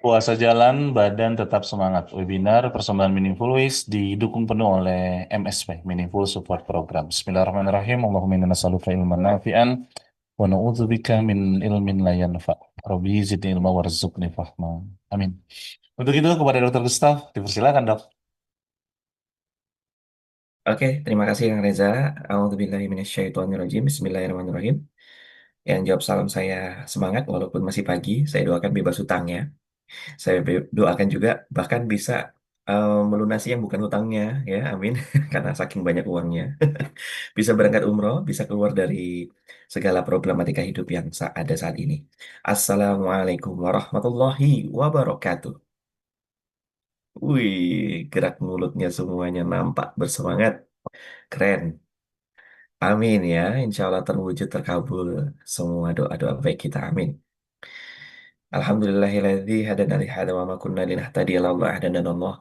Puasa jalan, badan tetap semangat. Webinar persembahan Meaningful Ways didukung penuh oleh MSP, Meaningful Support Program. Bismillahirrahmanirrahim. Allahumma inna nas'aluka ilman nafi'an wa na'udzubika min ilmin la yanfa'. Rabbi zidni ilma warzuqni fahma. Amin. Untuk itu kepada Dokter Gustaf, dipersilakan Dok. Oke, terima kasih Kang Reza. A'udzubillahi minasyaitonirrajim. Bismillahirrahmanirrahim. Yang jawab salam saya semangat walaupun masih pagi. Saya doakan bebas hutangnya. Saya doakan juga bahkan bisa melunasi yang bukan hutangnya, ya, amin. Karena saking banyak uangnya. Bisa berangkat umroh, bisa keluar dari segala problematika hidup yang ada saat ini. Assalamualaikum warahmatullahi wabarakatuh. Wih, gerak mulutnya semuanya nampak bersemangat. Keren. Amin ya, insya Allah terwujud terkabul semua doa-doa baik kita. Amin. Alhamdulillahilladzi hadana li hadza wa ma kunna linahtadiya laula an hadana Allah.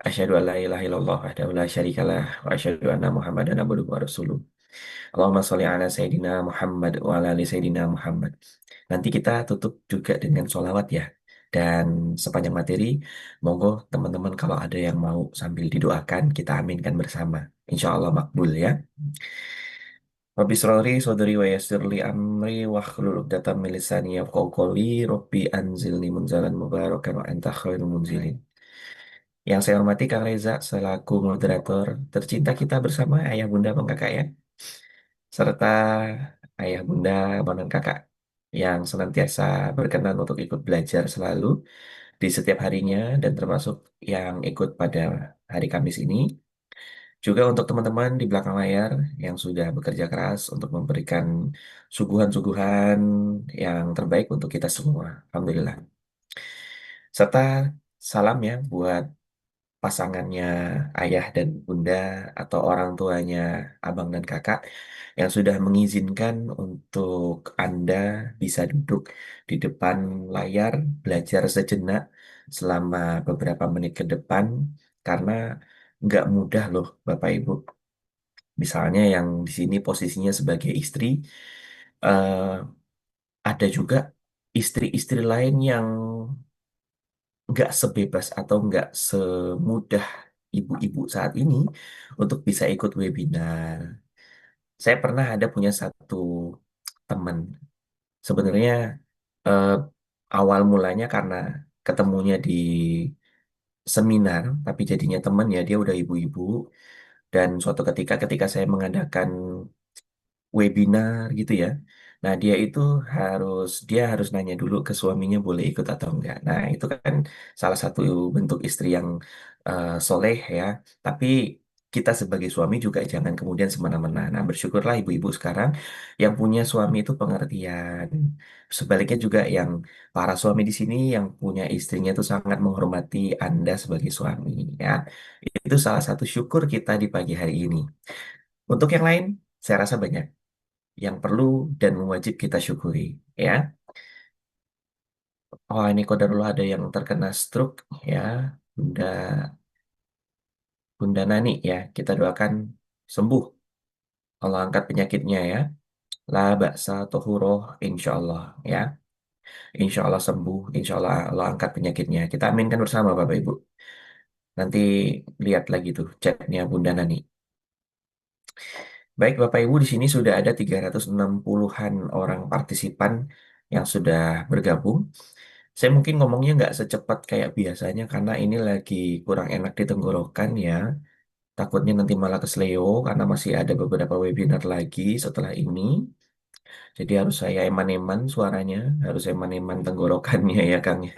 Asyhadu an la ilaha illallah wahdahu la syarikalah wa asyhadu anna Muhammadan abduhu wa rasuluh. Allahumma sholli ala Sayyidina Muhammad wa ala ali Sayyidina Muhammad. Nanti kita tutup juga dengan sholawat ya. Dan sepanjang materi, monggo teman-teman kalau ada yang mau sambil didoakan, kita aminkan bersama. Insya Allah makbul ya. Rabbi sroli sodri wa yassirli amri wa hlul 'uqdatam min lisani yafqahu qawli. Rabbi anzilni munzalan mubarakan wa anta khairul munzilin. Yang saya hormati Kang Reza selaku moderator tercinta kita bersama ayah bunda bang kakak ya, serta ayah bunda bang dan kakak yang senantiasa berkenan untuk ikut belajar selalu di setiap harinya dan termasuk yang ikut pada hari Kamis ini. Juga untuk teman-teman di belakang layar yang sudah bekerja keras untuk memberikan suguhan-suguhan yang terbaik untuk kita semua. Alhamdulillah. Serta salam ya buat pasangannya ayah dan bunda atau orang tuanya abang dan kakak yang sudah mengizinkan untuk Anda bisa duduk di depan layar belajar sejenak selama beberapa menit ke depan karena nggak mudah loh Bapak Ibu. Misalnya yang di sini posisinya sebagai istri, eh, ada juga istri-istri lain yang nggak sebebas atau nggak semudah ibu-ibu saat ini untuk bisa ikut webinar. Saya pernah ada punya satu teman. Sebenarnya eh, awal mulanya karena ketemunya di seminar, tapi jadinya teman ya dia udah ibu-ibu. Dan suatu ketika saya mengadakan webinar gitu ya. Nah, dia harus nanya dulu ke suaminya boleh ikut atau enggak. Nah, itu kan salah satu bentuk istri yang soleh ya. Tapi kita sebagai suami juga jangan kemudian semena-mena. Nah, bersyukurlah ibu-ibu sekarang yang punya suami itu pengertian. Sebaliknya juga yang para suami di sini yang punya istrinya itu sangat menghormati Anda sebagai suami ya. Itu salah satu syukur kita di pagi hari ini. Untuk yang lain, saya rasa banyak yang perlu dan wajib kita syukuri ya. Oh ini kodarullah ada yang terkena stroke ya, Bunda Bunda Nani ya, kita doakan sembuh. Allah angkat penyakitnya ya. La ba'sa tohuroh insya Allah ya. Insya Allah sembuh, insya Allah Allah angkat penyakitnya. Kita aminkan bersama Bapak Ibu. Nanti lihat lagi tuh chatnya Bunda Nani. Baik Bapak Ibu di sini sudah ada 360-an orang partisipan yang sudah bergabung. Saya mungkin ngomongnya nggak secepat kayak biasanya karena ini lagi kurang enak di tenggorokan ya. Takutnya nanti malah kesleo karena masih ada beberapa webinar lagi setelah ini. Jadi harus saya eman-eman suaranya, harus eman-eman tenggorokannya ya Kang ya.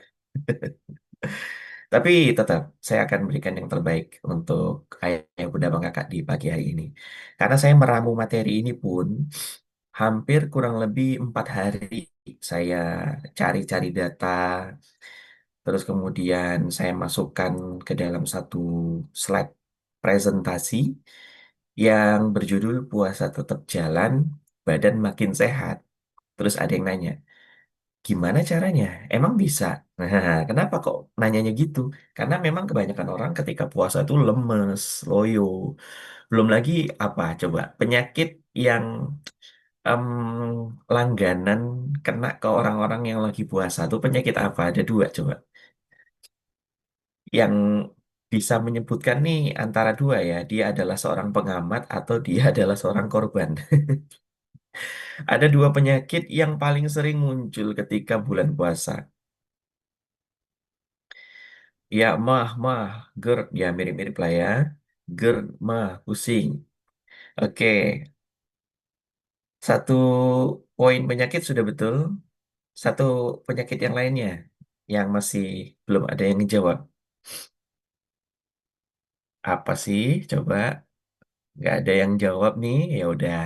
Tapi tetap saya akan berikan yang terbaik untuk ayah bunda bang kakak di pagi hari ini. Karena saya meramu materi ini pun hampir kurang lebih 4 hari saya cari-cari data. Terus kemudian saya masukkan ke dalam satu slide presentasi yang berjudul Puasa Tetap Jalan, Badan Makin Sehat. Terus ada yang nanya, gimana caranya? Emang bisa? Nah, kenapa kok nanyanya gitu? Karena memang kebanyakan orang ketika puasa tuh lemes, loyo. Belum lagi apa coba? Penyakit yang langganan kena ke orang-orang yang lagi puasa tuh penyakit apa? Ada dua coba. yang bisa menyebutkan nih antara dua ya, dia adalah seorang pengamat atau dia adalah seorang korban. Ada dua penyakit yang paling sering muncul ketika bulan puasa. Ya, GERD, ya mirip-mirip lah ya. GERD, pusing. Oke, satu poin penyakit sudah betul. Satu penyakit yang lainnya yang masih belum ada yang menjawab. Apa sih? Coba. Nggak ada yang jawab nih. Ya udah,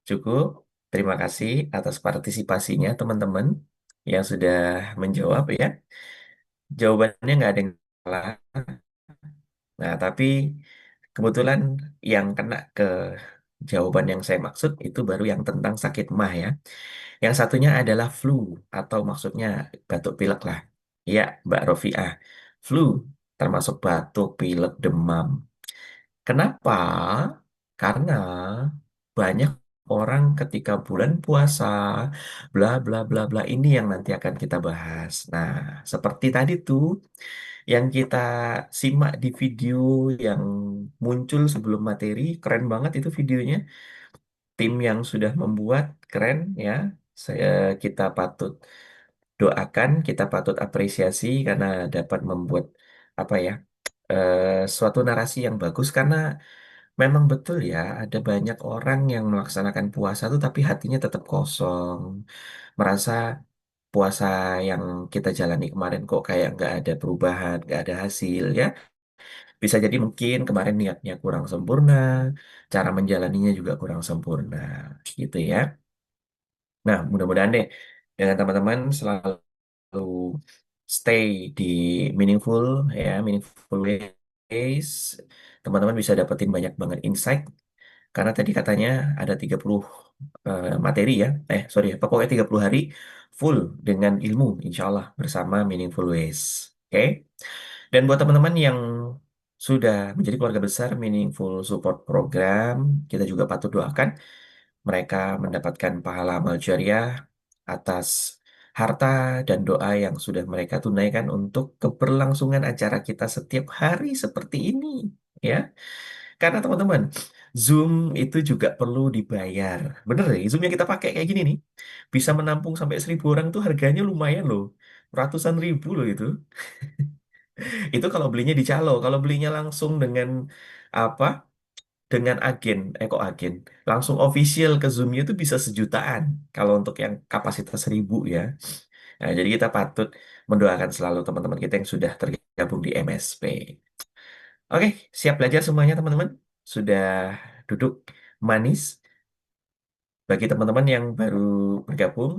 cukup. Terima kasih atas partisipasinya teman-teman yang sudah menjawab ya. Jawabannya nggak ada yang salah. Nah, tapi kebetulan yang kena ke jawaban yang saya maksud itu baru yang tentang sakit mah ya. Yang satunya adalah flu atau maksudnya batuk pilek lah. Ya, Mbak Rofiah. Flu termasuk batuk, pilek, demam. Kenapa? Karena banyak orang ketika bulan puasa, bla bla bla bla ini yang nanti akan kita bahas. Nah, seperti tadi tuh yang kita simak di video yang muncul sebelum materi, keren banget itu videonya. Tim yang sudah membuat keren ya. Saya kita patut doakan, kita patut apresiasi karena dapat membuat apa ya? Suatu narasi yang bagus karena memang betul ya, ada banyak orang yang melaksanakan puasa tuh tapi hatinya tetap kosong. Merasa puasa yang kita jalani kemarin kok kayak nggak ada perubahan, nggak ada hasil ya. Bisa jadi mungkin kemarin niatnya kurang sempurna, cara menjalaninya juga kurang sempurna, gitu ya. Nah, mudah-mudahan deh dengan teman-teman selalu stay di meaningful ya, meaningful ways. Teman-teman bisa dapetin banyak banget insight karena tadi katanya ada 30 materi ya. Sorry, pokoknya 30 hari full dengan ilmu insya Allah bersama Meaningful Ways. Oke? Dan buat teman-teman yang sudah menjadi keluarga besar Meaningful Support Program, kita juga patut doakan mereka mendapatkan pahala amal jariah atas harta dan doa yang sudah mereka tunaikan untuk keberlangsungan acara kita setiap hari seperti ini. Ya, karena teman-teman, Zoom itu juga perlu dibayar. Bener ya, Zoom yang kita pakai kayak gini nih, bisa menampung sampai 1.000 orang tuh harganya lumayan loh. Ratusan ribu loh itu. Itu kalau belinya di Calo. Kalau belinya langsung dengan apa? Dengan agen, kok agen? Langsung official ke Zoom-nya itu bisa sejutaan. Kalau untuk yang kapasitas 1.000 ya. Nah, jadi kita patut mendoakan selalu teman-teman kita yang sudah tergabung di MSP. Oke, siap belajar semuanya teman-teman? Sudah duduk manis? Bagi teman-teman yang baru bergabung,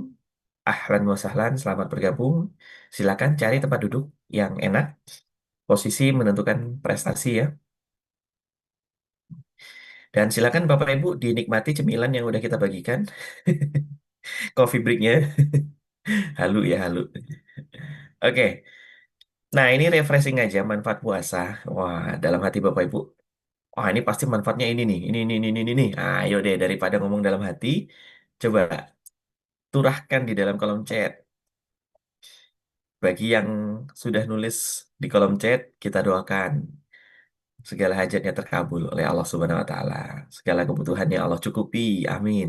ahlan wa sahlan, selamat bergabung. Silakan cari tempat duduk yang enak, posisi menentukan prestasi ya. Dan silakan Bapak Ibu dinikmati cemilan yang udah kita bagikan. Coffee breaknya, halu ya halu. Oke, nah ini refreshing aja manfaat puasa. Wah, dalam hati Bapak Ibu. Wah, ini pasti manfaatnya ini nih, ini nih. Ayo deh, daripada ngomong dalam hati, coba turahkan di dalam kolom chat. Bagi yang sudah nulis di kolom chat, kita doakan segala hajatnya terkabul oleh Allah Subhanahu wa taala. Segala kebutuhannya Allah cukupi. Amin.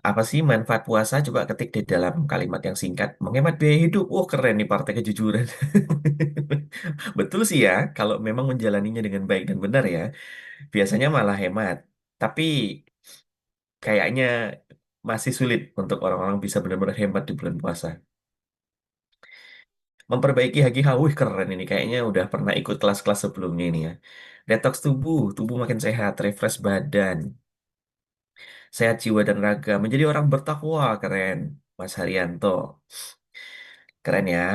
Apa sih manfaat puasa? Coba ketik di dalam kalimat yang singkat. Menghemat biaya hidup. Wah, keren nih partai kejujuran. Betul sih ya, kalau memang menjalaninya dengan baik dan benar ya, biasanya malah hemat. Tapi kayaknya masih sulit untuk orang-orang bisa benar-benar hemat di bulan puasa. Memperbaiki HGH, wih keren ini. Kayaknya udah pernah ikut kelas-kelas sebelumnya ini ya. Detox tubuh, tubuh makin sehat, refresh badan, sehat jiwa dan raga, menjadi orang bertakwa, keren. Mas Haryanto, keren ya.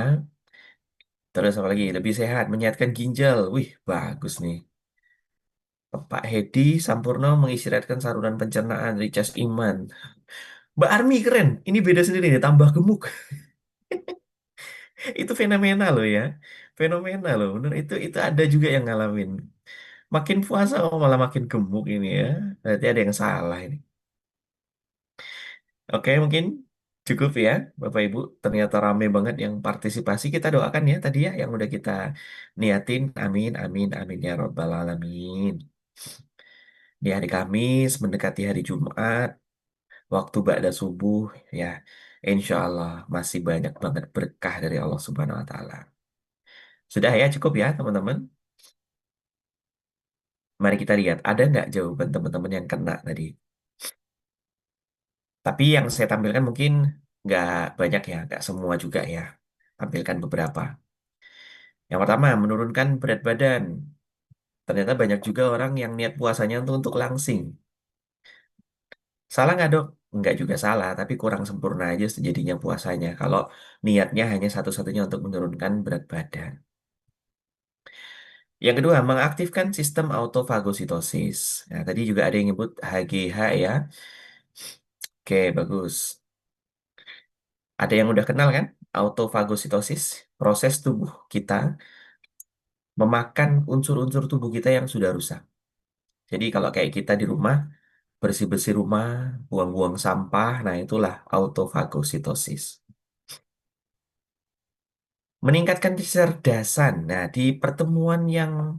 Terus apa lagi? Lebih sehat, menyehatkan ginjal. Wih, bagus nih. Pak Hedi Sampurno mengistirahatkan saluran pencernaan, Richard Iman. Mbak Army keren. Ini beda sendiri nih, tambah gemuk. Itu fenomena loh ya. Fenomena loh. Bener itu ada juga yang ngalamin. Makin puasa kok malah makin gemuk ini ya. Berarti ada yang salah ini. Oke, mungkin Cukup ya, Bapak Ibu. Ternyata rame banget yang partisipasi. Kita doakan ya tadi ya, yang udah kita niatin. Amin, amin, amin ya Rabbal Alamin. Di hari Kamis, mendekati hari Jumat, waktu ba'da subuh, ya, insya Allah masih banyak banget berkah dari Allah Subhanahu Wa Taala. Sudah ya, cukup ya teman-teman. Mari kita lihat, ada nggak jawaban teman-teman yang kena tadi? Tapi yang saya tampilkan mungkin nggak banyak ya, nggak semua juga ya. Tampilkan beberapa. Yang pertama, menurunkan berat badan. Ternyata banyak juga orang yang niat puasanya untuk langsing. Salah nggak dok? Nggak juga salah, tapi kurang sempurna aja sejadinya puasanya. Kalau niatnya hanya satu-satunya untuk menurunkan berat badan. Yang kedua, mengaktifkan sistem autofagositosis. Nah, tadi juga ada yang nyebut HGH ya. Oke, bagus. Ada yang udah kenal kan? Autofagositosis, proses tubuh kita memakan unsur-unsur tubuh kita yang sudah rusak. Jadi kalau kayak kita di rumah, bersih-bersih rumah, buang-buang sampah, nah itulah autofagositosis. Meningkatkan kecerdasan. Nah, di pertemuan yang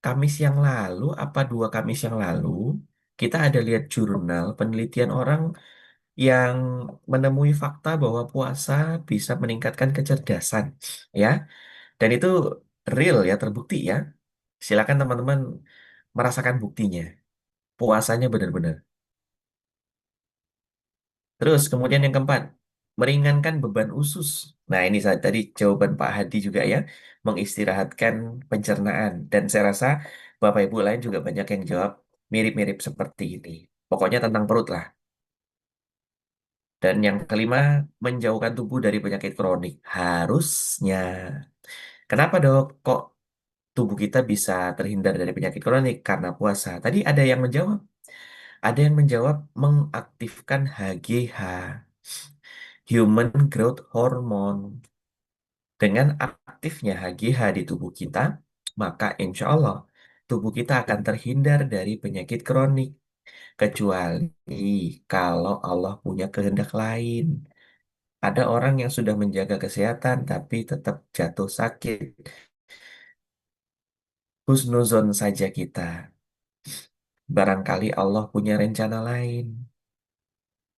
Kamis yang lalu, apa 2 Kamis yang lalu, kita ada lihat jurnal penelitian orang yang menemui fakta bahwa puasa bisa meningkatkan kecerdasan, ya. Dan itu real ya, terbukti ya. Silakan teman-teman merasakan buktinya. Puasanya benar-benar. Terus kemudian yang keempat, meringankan beban usus. Nah, ini saya tadi jawaban Pak Hadi juga ya, mengistirahatkan pencernaan. Dan saya rasa Bapak Ibu lain juga banyak yang jawab mirip-mirip seperti ini. Pokoknya tentang perut lah. Dan yang kelima, menjauhkan tubuh dari penyakit kronik. Harusnya. Kenapa dok? Kok tubuh kita bisa terhindar dari penyakit kronik? Karena puasa. Tadi ada yang menjawab. Ada yang menjawab mengaktifkan HGH. Human Growth Hormone. Dengan aktifnya HGH di tubuh kita, maka insya Allah tubuh kita akan terhindar dari penyakit kronik. Kecuali kalau Allah punya kehendak lain. Ada orang yang sudah menjaga kesehatan tapi tetap jatuh sakit. Husnuzon saja kita. Barangkali Allah punya rencana lain.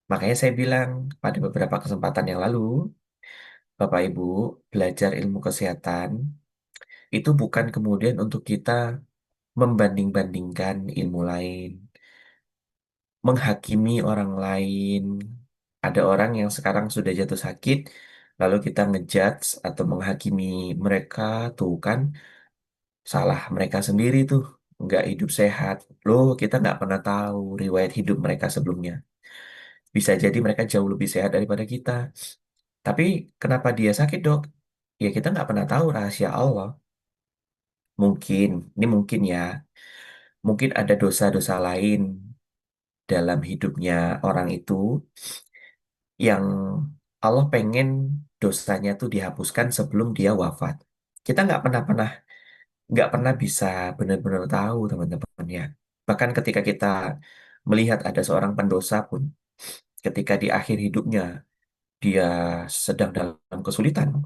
Makanya saya bilang pada beberapa kesempatan yang lalu, Bapak Ibu, belajar ilmu kesehatan itu bukan kemudian untuk kita membanding-bandingkan ilmu lain, menghakimi orang lain. Ada orang yang sekarang sudah jatuh sakit, lalu kita ngejudge atau menghakimi mereka, tuh kan salah mereka sendiri tuh, nggak hidup sehat. Loh, kita nggak pernah tahu riwayat hidup mereka sebelumnya. Bisa jadi mereka jauh lebih sehat daripada kita. Tapi kenapa dia sakit, dok? Ya kita nggak pernah tahu rahasia Allah. Mungkin, ini mungkin ya, mungkin ada dosa-dosa lain dalam hidupnya orang itu yang Allah pengen dosanya tuh dihapuskan sebelum dia wafat. Kita nggak pernah bisa benar-benar tahu teman-teman ya. Bahkan ketika kita melihat ada seorang pendosa pun, ketika di akhir hidupnya dia sedang dalam kesulitan,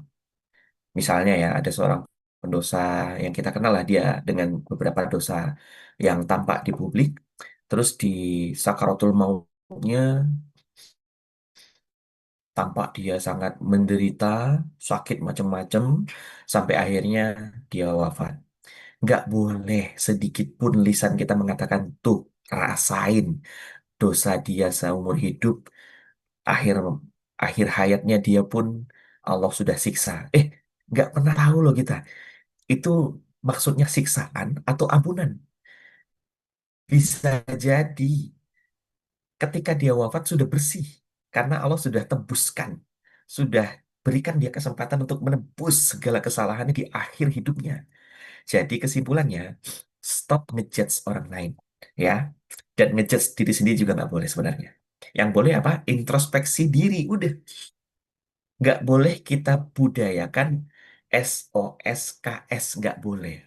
misalnya ya ada seorang pendosa yang kita kenal lah dia dengan beberapa dosa yang tampak di publik, terus di sakaratul mautnya tampak dia sangat menderita, sakit macam-macam, sampai akhirnya dia wafat. Nggak boleh sedikit pun lisan kita mengatakan, tuh, rasain dosa dia seumur hidup, akhir akhir hayatnya dia pun Allah sudah siksa. Nggak pernah tahu loh kita. Itu maksudnya siksaan atau ampunan. Bisa jadi ketika dia wafat sudah bersih karena Allah sudah tebuskan, sudah berikan dia kesempatan untuk menebus segala kesalahannya di akhir hidupnya. Jadi kesimpulannya, stop ngejudge orang lain, ya, dan ngejudge diri sendiri juga nggak boleh sebenarnya. Yang boleh apa? Introspeksi diri, udah. Nggak boleh kita budayakan SOSKS, nggak boleh.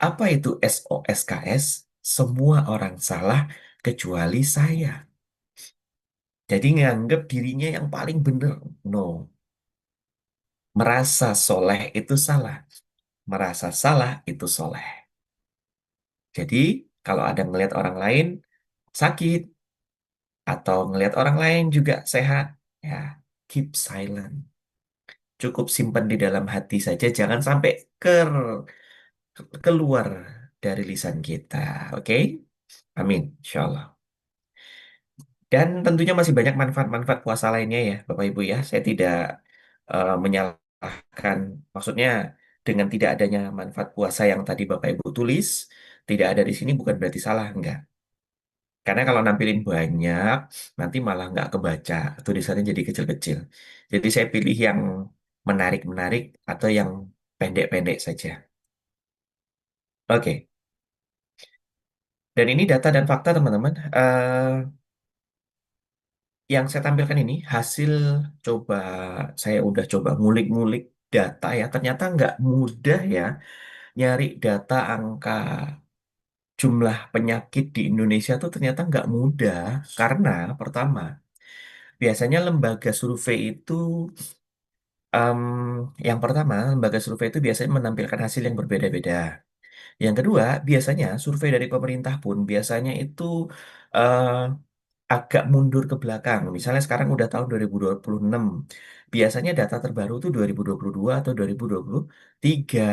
Apa itu SOSKS? Semua orang salah kecuali saya. Jadi nganggap dirinya yang paling benar. No, merasa soleh itu salah. Merasa salah itu soleh. Jadi kalau ada ngelihat orang lain sakit atau ngelihat orang lain juga sehat, ya keep silent. Cukup simpan di dalam hati saja, jangan sampai keluar dari lisan kita. Oke? Amin, insya Allah. Dan tentunya masih banyak manfaat-manfaat puasa lainnya ya, Bapak Ibu ya. Saya tidak menyalahkan, maksudnya dengan tidak adanya manfaat puasa yang tadi Bapak Ibu tulis, tidak ada di sini bukan berarti salah, enggak. Karena kalau nampilin banyak, nanti malah nggak kebaca, tulisannya jadi kecil-kecil. Jadi saya pilih yang menarik-menarik atau yang pendek-pendek saja. Oke, dan ini data dan fakta teman-teman. Yang saya tampilkan ini hasil coba saya udah coba ngulik-ngulik data ya. Ternyata nggak mudah ya nyari data angka jumlah penyakit di Indonesia tuh ternyata nggak mudah karena pertama biasanya lembaga survei itu em, yang pertama lembaga survei itu biasanya menampilkan hasil yang berbeda-beda. Yang kedua biasanya survei dari pemerintah pun biasanya itu eh, agak mundur ke belakang. Misalnya sekarang udah tahun 2026. Biasanya data terbaru itu 2022 atau 2023.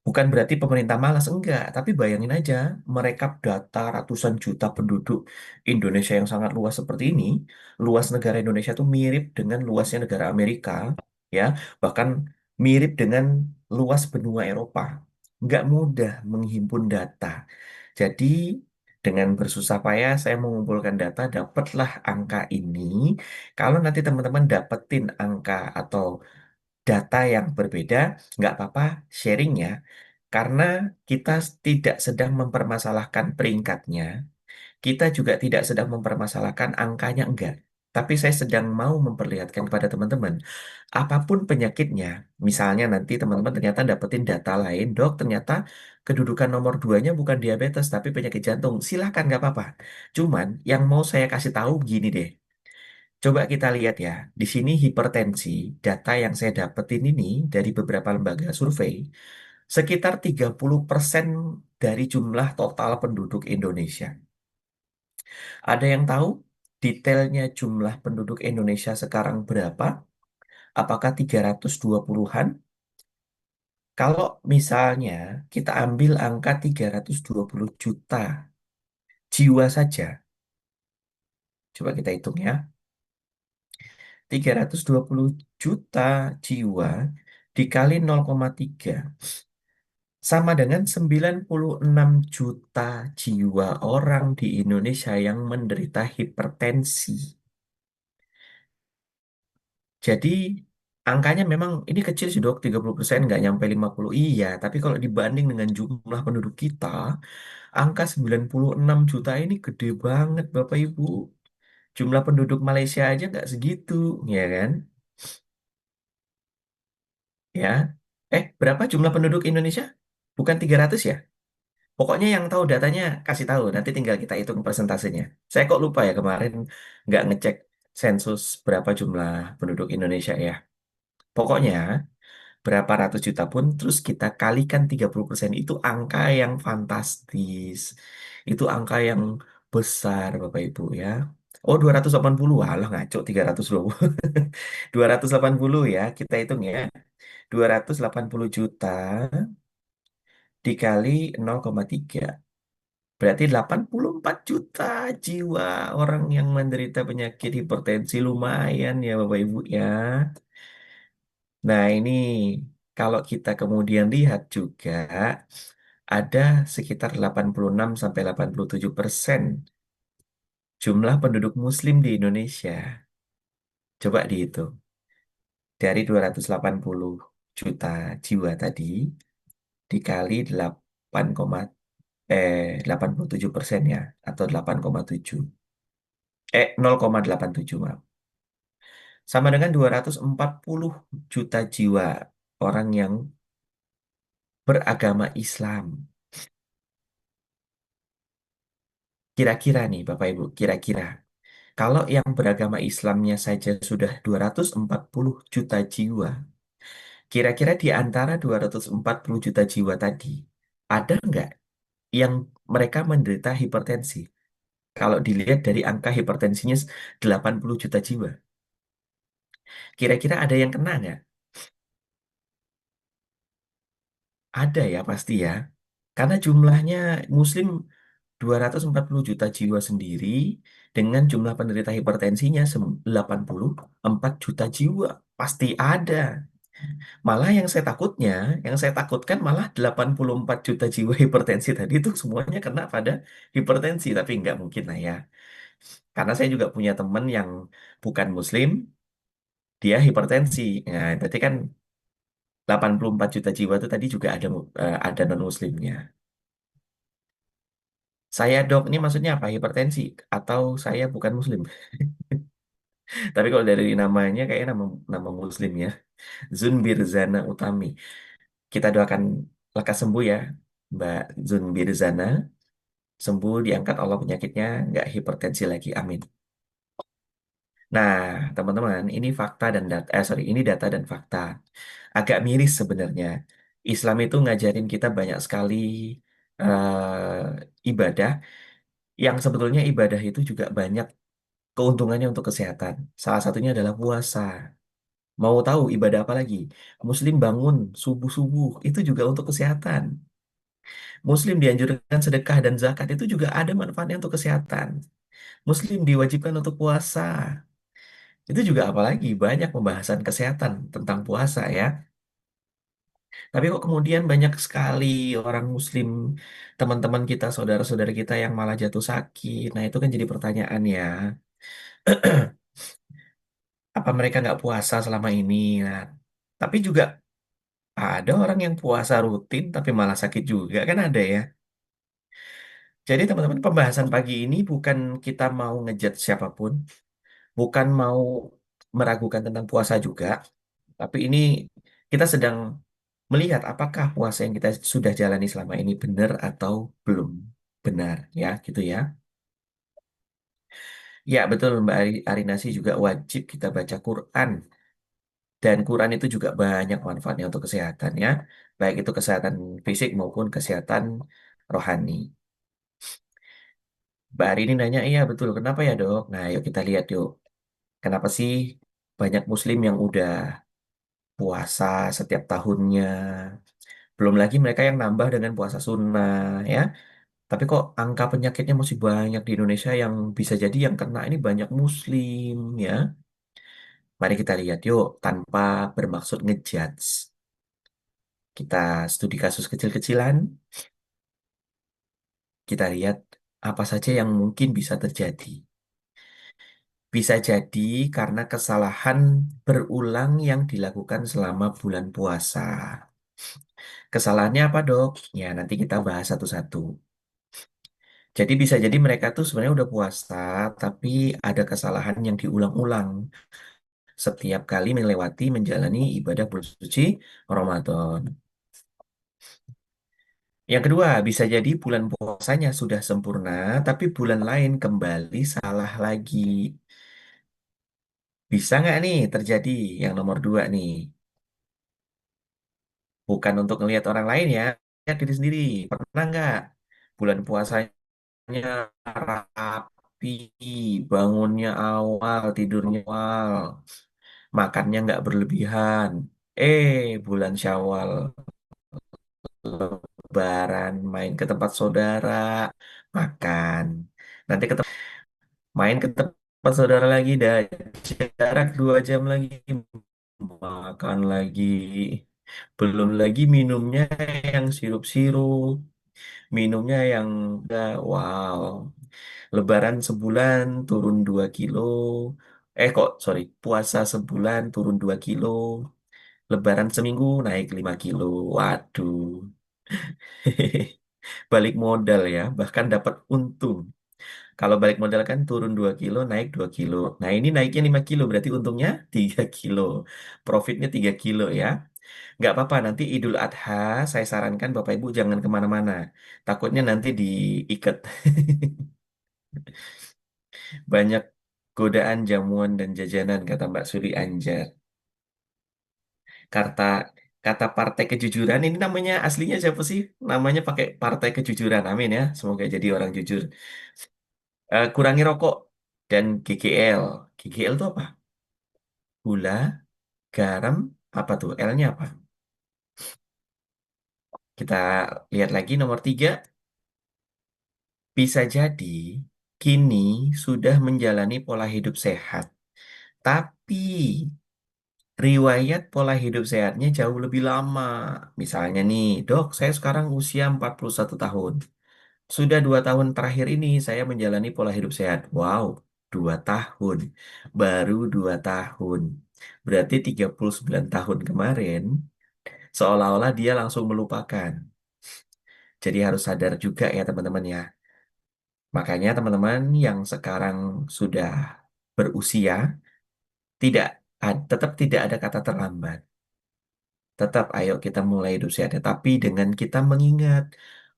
Bukan berarti pemerintah malas, enggak. Tapi bayangin aja, merekap data ratusan juta penduduk Indonesia yang sangat luas seperti ini. Luas negara Indonesia itu mirip dengan luasnya negara Amerika, ya. Bahkan mirip dengan luas benua Eropa. Enggak mudah menghimpun data. Jadi dengan bersusah payah saya mengumpulkan data, dapatlah angka ini. Kalau nanti teman-teman dapetin angka atau data yang berbeda, nggak apa-apa sharing ya. Karena kita tidak sedang mempermasalahkan peringkatnya, kita juga tidak sedang mempermasalahkan angkanya, enggak. Tapi saya sedang mau memperlihatkan kepada teman-teman, apapun penyakitnya, misalnya nanti teman-teman ternyata dapetin data lain, dok, ternyata kedudukan nomor duanya bukan diabetes, tapi penyakit jantung. Silahkan, nggak apa-apa. Cuman, yang mau saya kasih tahu gini deh. Coba kita lihat ya, di sini hipertensi, data yang saya dapetin ini dari beberapa lembaga survei, sekitar 30% dari jumlah total penduduk Indonesia. Ada yang tahu detailnya jumlah penduduk Indonesia sekarang berapa? Apakah 320-an? Kalau misalnya kita ambil angka 320 juta jiwa saja, coba kita hitung ya. 320 juta jiwa dikali 0,3 sama dengan 96 juta jiwa orang di Indonesia yang menderita hipertensi. Jadi angkanya memang ini kecil sih dok, 30% nggak nyampe 50. Iya, tapi kalau dibanding dengan jumlah penduduk kita, angka 96 juta ini gede banget Bapak Ibu. Jumlah penduduk Malaysia aja nggak segitu, ya kan? Ya. Berapa jumlah penduduk Indonesia? Bukan 300 ya? Pokoknya yang tahu datanya kasih tahu, nanti tinggal kita hitung persentasenya. Saya kok lupa ya kemarin nggak ngecek sensus berapa jumlah penduduk Indonesia ya. Pokoknya berapa ratus juta pun terus kita kalikan 30% itu angka yang fantastis. Itu angka yang besar Bapak Ibu ya. Oh 280, alah ngaco 320. 280 ya, kita hitung ya. 280 juta dikali 0,3. Berarti 84 juta jiwa orang yang menderita penyakit hipertensi, lumayan ya Bapak Ibu ya. Nah ini kalau kita kemudian lihat juga ada sekitar 86 sampai 87% jumlah penduduk Muslim di Indonesia. Coba dihitung. Dari 280 juta jiwa tadi dikali 87% ya, atau 8,7. 0,87 maaf. Sama dengan 240 juta jiwa orang yang beragama Islam. Kira-kira nih Bapak Ibu, kira-kira. Kalau yang beragama Islamnya saja sudah 240 juta jiwa, kira-kira di antara 240 juta jiwa tadi, ada nggak yang mereka menderita hipertensi? Kalau dilihat dari angka hipertensinya 80 juta jiwa, kira-kira ada yang kena nggak? Ada ya pasti ya. Karena jumlahnya Muslim 240 juta jiwa sendiri dengan jumlah penderita hipertensinya 84 juta jiwa. Pasti ada. Malah yang saya takutkan malah 84 juta jiwa hipertensi tadi itu semuanya kena pada hipertensi. Tapi nggak mungkin lah ya. Karena saya juga punya teman yang bukan Muslim, dia hipertensi. Nah, berarti kan 84 juta jiwa itu tadi juga ada non-Muslimnya. Saya dok, ini maksudnya apa? Hipertensi atau saya bukan Muslim? Tapi kalau dari namanya kayaknya nama nama Muslimnya Zunbirzana Utami. Kita doakan lekas sembuh ya, Mbak Zunbirzana. Sembuh, diangkat Allah penyakitnya, nggak hipertensi lagi. Amin. Nah, teman-teman, ini fakta dan data. Sorry, ini data dan fakta. Agak miris sebenarnya. Islam itu ngajarin kita banyak sekali ibadah yang sebetulnya ibadah itu juga banyak keuntungannya untuk kesehatan. Salah satunya adalah puasa. Mau tahu ibadah apa lagi? Muslim bangun subuh-subuh itu juga untuk kesehatan. Muslim dianjurkan sedekah dan zakat itu juga ada manfaatnya untuk kesehatan. Muslim diwajibkan untuk puasa. Itu juga apalagi banyak pembahasan kesehatan tentang puasa ya. Tapi kok kemudian banyak sekali orang Muslim, teman-teman kita, saudara-saudara kita yang malah jatuh sakit. Nah itu kan jadi pertanyaan ya. Apa mereka nggak puasa selama ini? Nah, tapi juga ada orang yang puasa rutin tapi malah sakit juga kan ada ya. Jadi teman-teman pembahasan pagi ini bukan kita mau ngejudge siapapun, bukan mau meragukan tentang puasa juga, tapi ini kita sedang melihat apakah puasa yang kita sudah jalani selama ini benar atau belum benar ya gitu ya. Ya betul Mbak Arinasi juga wajib kita baca Quran dan Quran itu juga banyak manfaatnya untuk kesehatan ya, baik itu kesehatan fisik maupun kesehatan rohani. Mbak Arini nanya, iya betul. Kenapa ya dok? Nah, yuk kita lihat yuk. Kenapa sih banyak Muslim yang udah puasa setiap tahunnya? Belum lagi mereka yang nambah dengan puasa sunnah, ya. Tapi kok angka penyakitnya masih banyak di Indonesia yang bisa jadi yang kena ini banyak Muslim, ya. Mari kita lihat yuk, tanpa bermaksud ngejudge. Kita studi kasus kecil-kecilan, kita lihat apa saja yang mungkin bisa terjadi. Bisa jadi karena kesalahan berulang yang dilakukan selama bulan puasa. Kesalahannya apa, Dok? Ya, nanti kita bahas satu-satu. Jadi bisa jadi mereka tuh sebenarnya udah puasa, tapi ada kesalahan yang diulang-ulang setiap kali melewati menjalani ibadah bulan suci Ramadan. Yang kedua, bisa jadi bulan puasanya sudah sempurna, tapi bulan lain kembali salah lagi. Bisa nggak nih terjadi yang nomor dua nih? Bukan untuk ngelihat orang lain ya, lihat diri sendiri. Pernah nggak bulan puasanya rapi, bangunnya awal, tidurnya awal, makannya nggak berlebihan. Bulan Syawal, Lebaran, main ke tempat saudara, makan. Nanti main ke tempat saudara lagi, dah jarak 2 jam lagi, makan lagi. Belum lagi minumnya yang sirup-sirup, minumnya yang udah wow. Lebaran sebulan turun 2 kilo. Sorry, puasa sebulan turun 2 kilo. Lebaran seminggu naik 5 kilo. Waduh. Balik modal ya, bahkan dapat untung. Kalau balik modal kan turun 2 kilo, naik 2 kilo. Nah ini naiknya 5 kilo, berarti untungnya 3 kilo. Profitnya 3 kilo ya. Nggak apa-apa, nanti Idul Adha saya sarankan Bapak Ibu jangan kemana-mana. Takutnya nanti diikat. Banyak. Godaan, jamuan, dan jajanan, kata Mbak Suri Anjar. Kata kata Partai Kejujuran ini namanya aslinya siapa sih? Namanya pakai Partai Kejujuran. Amin ya. Semoga jadi orang jujur. Kurangi rokok dan GGL. GGL itu apa? Gula, garam, apa tuh? L-nya apa? Kita lihat lagi nomor 3. Bisa jadi kini sudah menjalani pola hidup sehat. Tapi riwayat pola hidup sehatnya jauh lebih lama. Misalnya nih, dok, saya sekarang usia 41 tahun. Sudah 2 tahun terakhir ini saya menjalani pola hidup sehat. Wow, 2 tahun. Baru 2 tahun. Berarti 39 tahun kemarin, seolah-olah dia langsung melupakan. Jadi harus sadar juga ya teman-teman ya. Makanya teman-teman yang sekarang sudah berusia, tidak, tetap tidak ada kata terlambat. Tetap ayo kita mulai hidup sehat. Tapi dengan kita mengingat,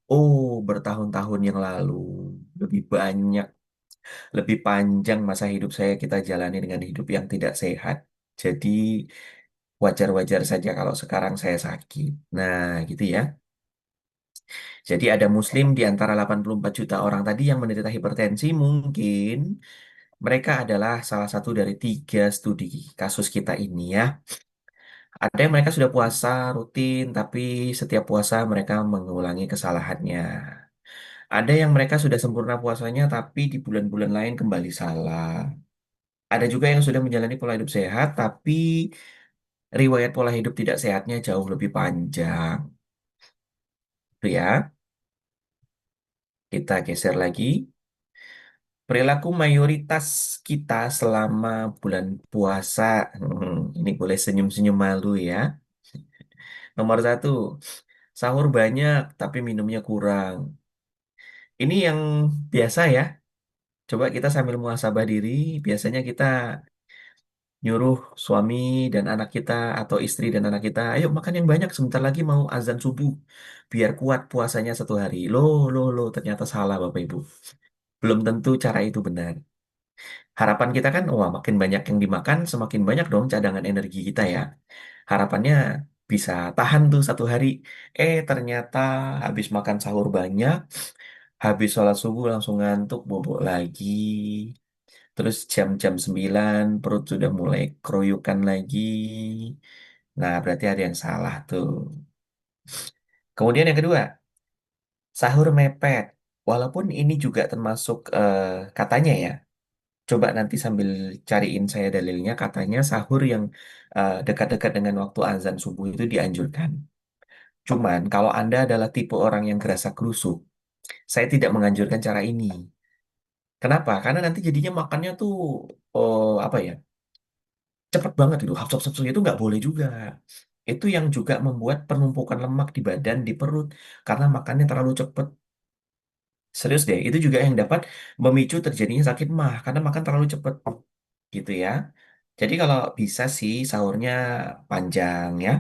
oh bertahun-tahun yang lalu, lebih banyak lebih panjang masa hidup saya kita jalani dengan hidup yang tidak sehat. Jadi wajar-wajar saja kalau sekarang saya sakit. Nah, gitu ya. Jadi ada muslim di antara 84 juta orang tadi yang menderita hipertensi, mungkin mereka adalah salah satu dari 3 studi kasus kita ini ya. Ada yang mereka sudah puasa rutin, tapi setiap puasa mereka mengulangi kesalahannya. Ada yang mereka sudah sempurna puasanya, tapi di bulan-bulan lain kembali salah. Ada juga yang sudah menjalani pola hidup sehat, tapi riwayat pola hidup tidak sehatnya jauh lebih panjang. Itu ya, kita geser lagi. Perilaku mayoritas kita selama bulan puasa. Ini boleh senyum-senyum malu ya. Nomor 1, sahur banyak tapi minumnya kurang. Ini yang biasa ya. Coba kita sambil muhasabah diri, biasanya kita nyuruh suami dan anak kita atau istri dan anak kita, ayo makan yang banyak sebentar lagi mau azan subuh biar kuat puasanya 1 hari. Loh, ternyata salah Bapak Ibu. Belum tentu cara itu benar. Harapan kita kan, wah makin banyak yang dimakan, semakin banyak dong cadangan energi kita ya. Harapannya bisa tahan tuh 1 hari. Ternyata habis makan sahur banyak, habis sholat subuh langsung ngantuk, bobok lagi. Terus jam-jam 9 perut sudah mulai keroyokan lagi. Nah, berarti ada yang salah tuh. Kemudian yang kedua, sahur mepet. Walaupun ini juga termasuk katanya ya. Coba nanti sambil cariin saya dalilnya, katanya sahur yang dekat-dekat dengan waktu azan subuh itu dianjurkan. Cuman kalau Anda adalah tipe orang yang gerasa gerusuk, saya tidak menganjurkan cara ini. Kenapa? Karena nanti jadinya makannya tuh apa ya? Cepet banget itu. Hapsap-hapsap itu nggak boleh juga. Itu yang juga membuat penumpukan lemak di badan, di perut, karena makannya terlalu cepet. Serius deh, itu juga yang dapat memicu terjadinya sakit mah, karena makan terlalu cepet. Gitu ya. Jadi kalau bisa sih sahurnya panjang ya,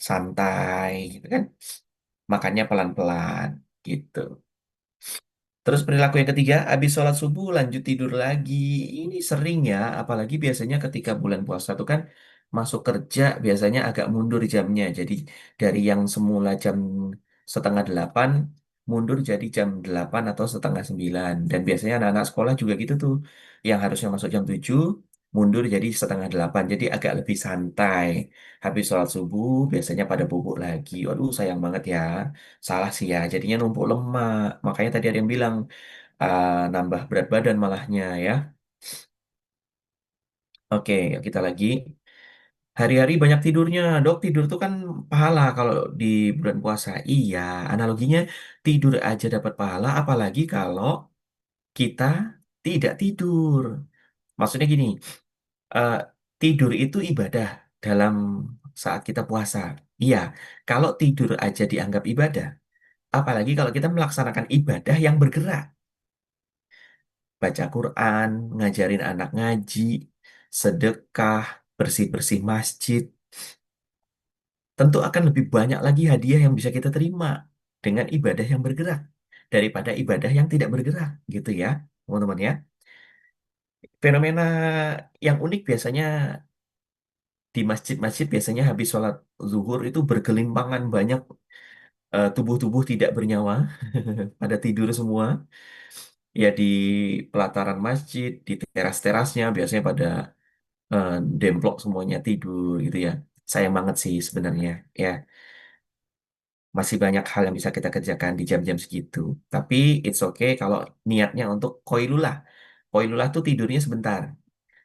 santai gitu kan. Makannya pelan-pelan gitu. Terus perilaku yang ketiga, habis sholat subuh lanjut tidur lagi. Ini sering ya, apalagi biasanya ketika bulan puasa itu kan masuk kerja biasanya agak mundur jamnya. Jadi dari yang semula jam setengah 8, mundur jadi jam 8 atau setengah 9. Dan biasanya anak-anak sekolah juga gitu tuh, yang harusnya masuk jam 7, mundur jadi setengah 8. Jadi agak lebih santai. Habis sholat subuh biasanya pada bubuk lagi. Waduh sayang banget ya. Salah sih ya, jadinya numpuk lemak. Makanya tadi ada yang bilang nambah berat badan malahnya ya. Oke, yuk kita lagi. Hari-hari banyak tidurnya. Dok, tidur tuh kan pahala kalau di bulan puasa. Iya, analoginya tidur aja dapat pahala, apalagi kalau kita tidak tidur. Maksudnya gini, eh, tidur itu ibadah dalam saat kita puasa. Iya, kalau tidur aja dianggap ibadah, apalagi kalau kita melaksanakan ibadah yang bergerak. Baca Quran, ngajarin anak ngaji, sedekah, bersih-bersih masjid, tentu akan lebih banyak lagi hadiah yang bisa kita terima dengan ibadah yang bergerak daripada ibadah yang tidak bergerak, gitu ya, teman-teman ya. Fenomena yang unik biasanya di masjid-masjid biasanya habis sholat zuhur itu bergelimpangan banyak tubuh-tubuh tidak bernyawa pada tidur semua. Ya di pelataran masjid, di teras-terasnya biasanya pada eh, demplok semuanya tidur gitu ya. Sayang banget sih sebenarnya. Ya, masih banyak hal yang bisa kita kerjakan di jam-jam segitu. Tapi it's okay kalau niatnya untuk koilulah. Koilulah tuh tidurnya sebentar.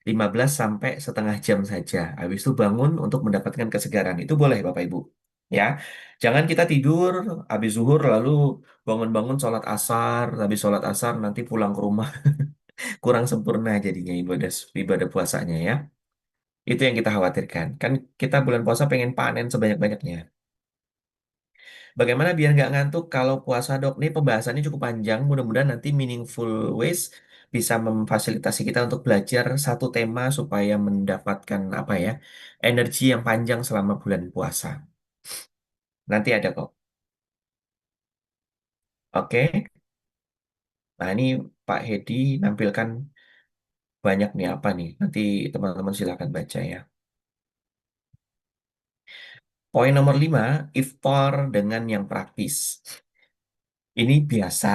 15 sampai setengah jam saja. Habis itu bangun untuk mendapatkan kesegaran. Itu boleh Bapak Ibu. Ya, jangan kita tidur habis zuhur lalu bangun-bangun sholat asar, habis sholat asar nanti pulang ke rumah kurang sempurna jadinya ibadah ibadah puasanya ya. Itu yang kita khawatirkan. Kan kita bulan puasa pengen panen sebanyak-banyaknya. Bagaimana biar nggak ngantuk kalau puasa dok? Ini pembahasannya cukup panjang. Mudah-mudahan nanti Meaningful Ways bisa memfasilitasi kita untuk belajar satu tema supaya mendapatkan apa ya energi yang panjang selama bulan puasa. Nanti ada kok. Oke. Nah ini Pak Hedi nampilkan banyak nih apa nih. Nanti teman-teman silakan baca ya. Poin nomor 5, iftar dengan yang praktis. Ini biasa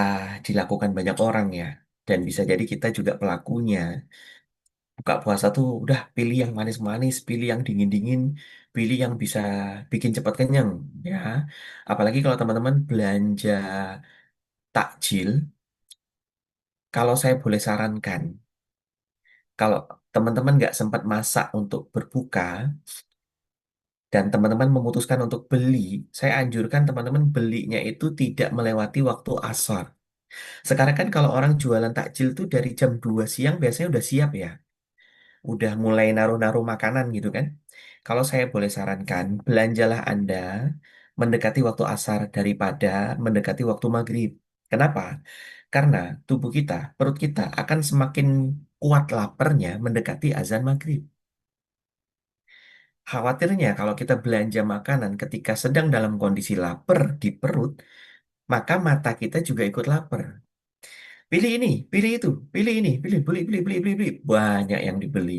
dilakukan banyak orang ya. Dan bisa jadi kita juga pelakunya. Buka puasa tuh udah pilih yang manis-manis, pilih yang dingin-dingin, pilih yang bisa bikin cepat kenyang ya. Apalagi kalau teman-teman belanja takjil, kalau saya boleh sarankan, kalau teman-teman nggak sempat masak untuk berbuka dan teman-teman memutuskan untuk beli, saya anjurkan teman-teman belinya itu tidak melewati waktu asar. Sekarang kan kalau orang jualan takjil tuh dari jam 2 siang biasanya udah siap ya. Udah mulai naruh-naruh makanan gitu kan. Kalau saya boleh sarankan, belanjalah Anda mendekati waktu asar daripada mendekati waktu maghrib. Kenapa? Karena tubuh kita, perut kita akan semakin kuat laparnya mendekati azan maghrib. Khawatirnya kalau kita belanja makanan ketika sedang dalam kondisi lapar di perut, maka mata kita juga ikut lapar. Pilih ini, pilih itu, pilih ini, pilih, beli, beli, beli, beli, beli. Banyak yang dibeli.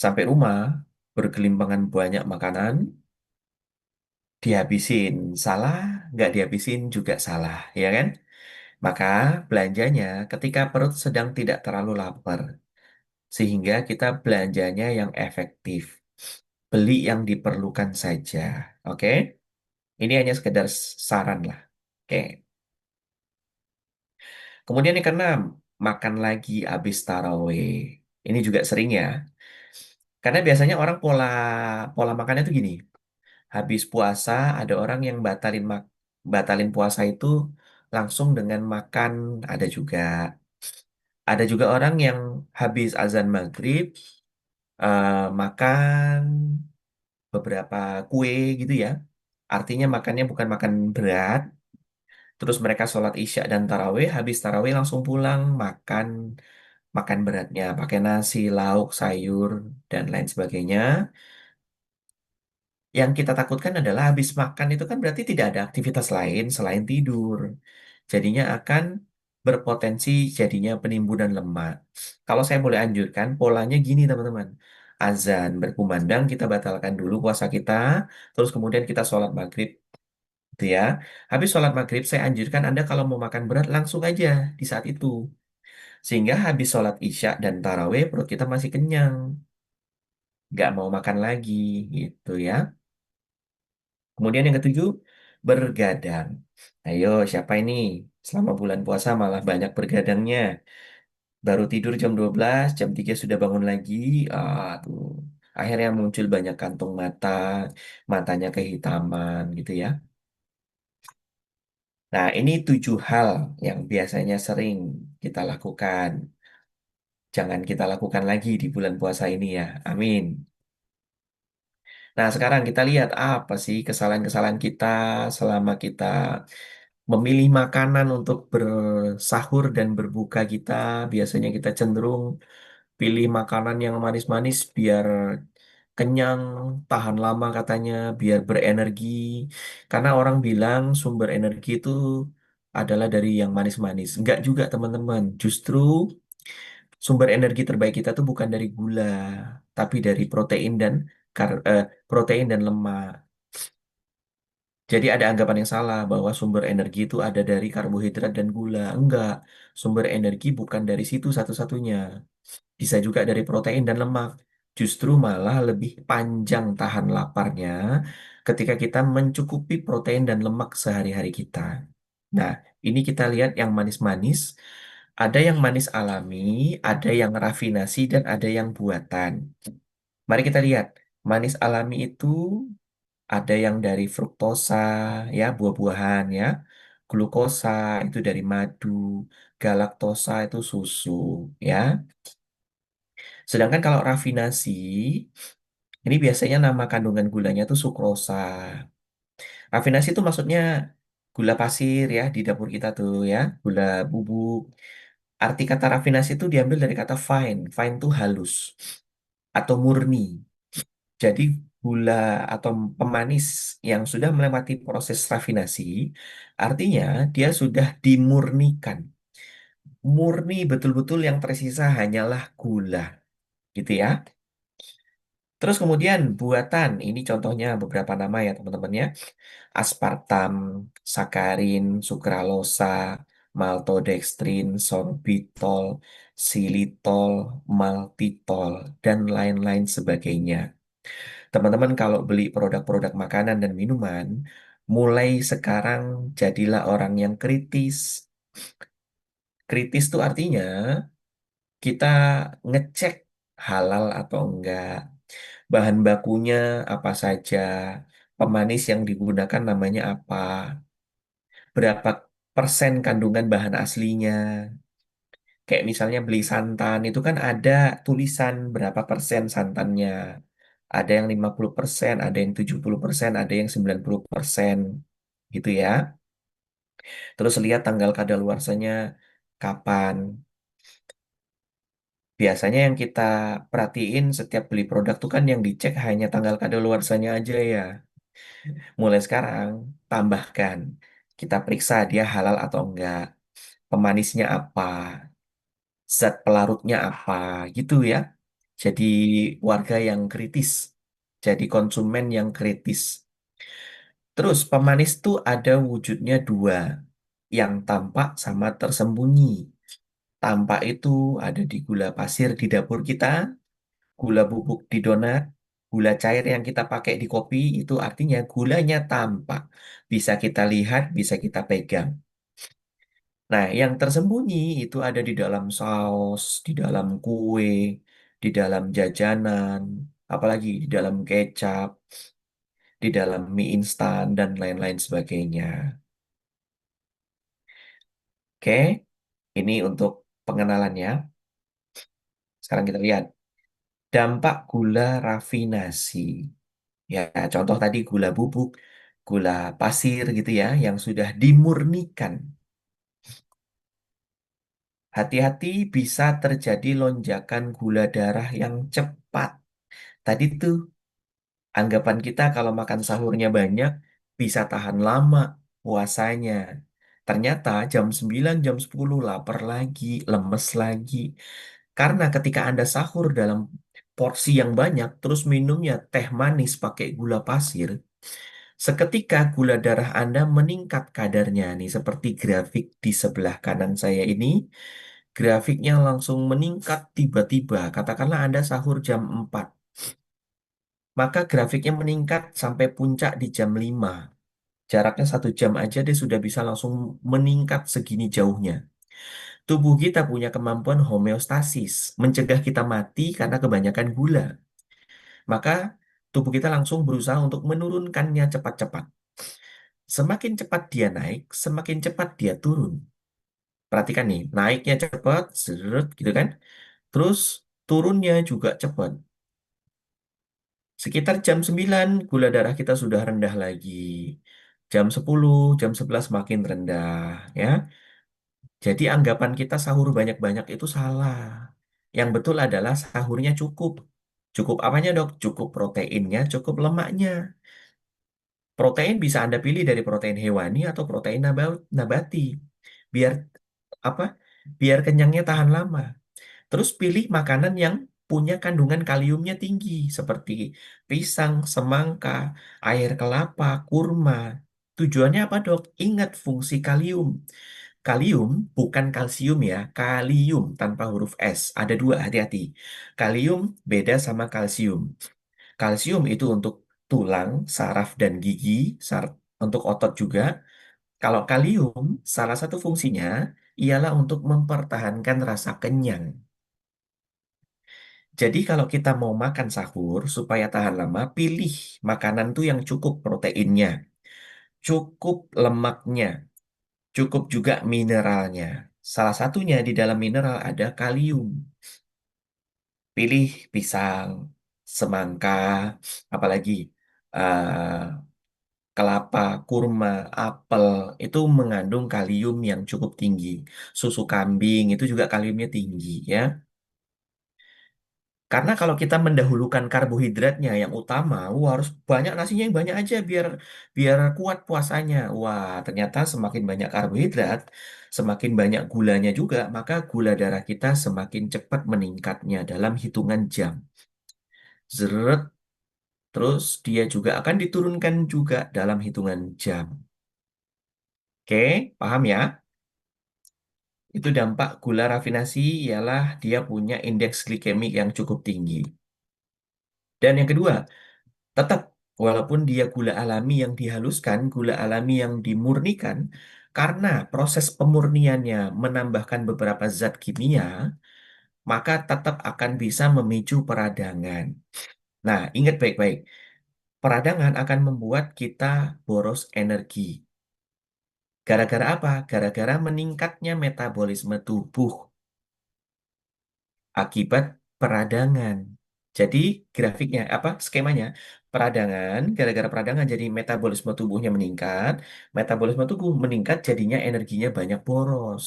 Sampai rumah, bergelimpangan banyak makanan, dihabisin. Salah, nggak dihabisin juga salah, ya kan? Maka belanjanya ketika perut sedang tidak terlalu lapar. Sehingga kita belanjanya yang efektif. Beli yang diperlukan saja. Oke? Ini hanya sekedar saran lah. Oke. Kemudian yang keenam, makan lagi habis taraweh. Ini juga sering ya. Karena biasanya orang pola pola makannya tuh gini. Habis puasa ada orang yang batalin puasa itu langsung dengan makan, ada juga. Ada juga orang yang habis azan maghrib makan beberapa kue gitu ya. Artinya makannya bukan makan berat. Terus mereka sholat isya dan tarawih, habis tarawih langsung pulang makan makan beratnya, pakai nasi, lauk, sayur, dan lain sebagainya. Yang kita takutkan adalah habis makan itu kan berarti tidak ada aktivitas lain selain tidur. Jadinya akan berpotensi jadinya penimbunan lemak. Kalau saya boleh anjurkan, polanya gini teman-teman. Azan berkumandang, kita batalkan dulu puasa kita, terus kemudian kita sholat maghrib. Gitu ya. Habis sholat maghrib, saya anjurkan Anda kalau mau makan berat langsung aja di saat itu. Sehingga habis sholat isya dan tarawih, perut kita masih kenyang. Nggak mau makan lagi, gitu ya. Kemudian yang ketujuh, bergadang. Ayo, siapa ini? Selama bulan puasa malah banyak bergadangnya. Baru tidur jam 12, jam 3 sudah bangun lagi. Ah, tuh. Akhirnya muncul banyak kantung mata, matanya kehitaman gitu ya. Nah, ini 7 hal yang biasanya sering kita lakukan. Jangan kita lakukan lagi di bulan puasa ini ya. Amin. Nah, sekarang kita lihat apa sih kesalahan-kesalahan kita selama kita memilih makanan untuk bersahur dan berbuka kita. Biasanya kita cenderung pilih makanan yang manis-manis biar kenyang, tahan lama katanya, biar berenergi. Karena orang bilang sumber energi itu adalah dari yang manis-manis. Enggak juga teman-teman. Justru Sumber energi terbaik kita tuh bukan dari gula, tapi dari protein dan lemak. Jadi ada anggapan yang salah bahwa sumber energi itu ada dari karbohidrat dan gula. Enggak, sumber energi bukan dari situ satu-satunya. Bisa juga dari protein dan lemak. Justru malah lebih panjang tahan laparnya ketika kita mencukupi protein dan lemak sehari-hari kita. Nah, ini kita lihat yang manis-manis. Ada yang manis alami, ada yang rafinasi, dan ada yang buatan. Mari kita lihat. Manis alami itu ada yang dari fruktosa, ya, buah-buahan, ya. Glukosa itu dari madu, galaktosa itu susu, ya. Sedangkan kalau rafinasi, ini biasanya nama kandungan gulanya itu sukrosa. Rafinasi itu maksudnya gula pasir ya di dapur kita tuh ya, gula bubuk. Arti kata rafinasi itu diambil dari kata fine. Fine itu halus atau murni. Jadi gula atau pemanis yang sudah melewati proses rafinasi, artinya dia sudah dimurnikan. Murni betul-betul yang tersisa hanyalah gula, gitu ya. Terus kemudian buatan, ini contohnya beberapa nama ya teman-teman ya. Aspartam, sakarin, sukralosa, maltodextrin, sorbitol, xilitol, maltitol, dan lain-lain sebagainya. Teman-teman kalau beli produk-produk makanan dan minuman, mulai sekarang jadilah orang yang kritis. Kritis itu artinya kita ngecek halal atau enggak, bahan bakunya apa saja, pemanis yang digunakan namanya apa, berapa persen kandungan bahan aslinya. Kayak misalnya beli santan, itu kan ada tulisan berapa persen santannya. Ada yang 50%, ada yang 70%, ada yang 90%. Gitu ya. Terus lihat tanggal kadaluarsanya kapan. Biasanya yang kita perhatiin setiap beli produk tuh kan yang dicek hanya tanggal kadaluarsanya aja ya. Mulai sekarang, tambahkan. Kita periksa dia halal atau enggak. Pemanisnya apa, zat pelarutnya apa, gitu ya. Jadi warga yang kritis, jadi konsumen yang kritis. Terus pemanis tuh ada wujudnya dua, yang tampak sama tersembunyi. Tampak itu ada di gula pasir di dapur kita, gula bubuk di donat, gula cair yang kita pakai di kopi, itu artinya gulanya tampak. Bisa kita lihat, bisa kita pegang. Nah, yang tersembunyi itu ada di dalam saus, di dalam kue, di dalam jajanan, apalagi di dalam kecap, di dalam mie instan, dan lain-lain sebagainya. Oke, ini untuk pengenalannya. Sekarang kita lihat dampak gula rafinasi. Ya, contoh tadi gula bubuk, gula pasir gitu ya, yang sudah dimurnikan. Hati-hati bisa terjadi lonjakan gula darah yang cepat. Tadi tuh anggapan kita kalau makan sahurnya banyak, bisa tahan lama puasanya. Ternyata jam 9, jam 10 lapar lagi, lemes lagi. Karena ketika Anda sahur dalam porsi yang banyak, terus minumnya teh manis pakai gula pasir, seketika gula darah Anda meningkat kadarnya. Nih, seperti grafik di sebelah kanan saya ini, grafiknya langsung meningkat tiba-tiba. Katakanlah Anda sahur jam 4, maka grafiknya meningkat sampai puncak di jam 5. Jaraknya 1 jam aja dia sudah bisa langsung meningkat segini jauhnya. Tubuh kita punya kemampuan homeostasis, mencegah kita mati karena kebanyakan gula. Maka tubuh kita langsung berusaha untuk menurunkannya cepat-cepat. Semakin cepat dia naik, semakin cepat dia turun. Perhatikan nih, naiknya cepat, seret, gitu kan. Terus turunnya juga cepat. Sekitar jam 9 gula darah kita sudah rendah lagi. Jam 10, jam 11 makin rendah, ya. Jadi anggapan kita sahur banyak-banyak itu salah. Yang betul adalah sahurnya cukup. Cukup apanya, Dok? Cukup proteinnya, cukup lemaknya. Protein bisa Anda pilih dari protein hewani atau protein nabati. Biar apa? Biar kenyangnya tahan lama. Terus pilih makanan yang punya kandungan kaliumnya tinggi, seperti pisang, semangka, air kelapa, kurma. Tujuannya apa, Dok? Ingat fungsi kalium. Kalium bukan kalsium ya, kalium tanpa huruf S. Ada dua, hati-hati. Kalium beda sama kalsium. Kalsium itu untuk tulang, saraf, dan gigi, untuk otot juga. Kalau kalium, salah satu fungsinya ialah untuk mempertahankan rasa kenyang. Jadi kalau kita mau makan sahur supaya tahan lama, pilih makanan tuh yang cukup proteinnya, cukup lemaknya, cukup juga mineralnya. Salah satunya di dalam mineral ada kalium. Pilih pisang, semangka, apalagi eh, kelapa, kurma, apel itu mengandung kalium yang cukup tinggi. Susu kambing itu juga kaliumnya tinggi ya. Karena kalau kita mendahulukan karbohidratnya yang utama, harus banyak nasinya yang banyak aja biar biar kuat puasanya. Wah, ternyata semakin banyak karbohidrat, semakin banyak gulanya juga, maka gula darah kita semakin cepat meningkatnya dalam hitungan jam. Zeret, terus dia juga akan diturunkan juga dalam hitungan jam. Oke, paham ya? Itu dampak gula rafinasi ialah dia punya indeks glikemik yang cukup tinggi. Dan yang kedua, tetap walaupun dia gula alami yang dihaluskan, gula alami yang dimurnikan, karena proses pemurniannya menambahkan beberapa zat kimia, maka tetap akan bisa memicu peradangan. Nah, ingat baik-baik, peradangan akan membuat kita boros energi. Gara-gara apa? Gara-gara meningkatnya metabolisme tubuh akibat peradangan. Jadi grafiknya apa skemanya? Peradangan, gara-gara peradangan jadi metabolisme tubuhnya meningkat, metabolisme tubuh meningkat jadinya energinya banyak boros.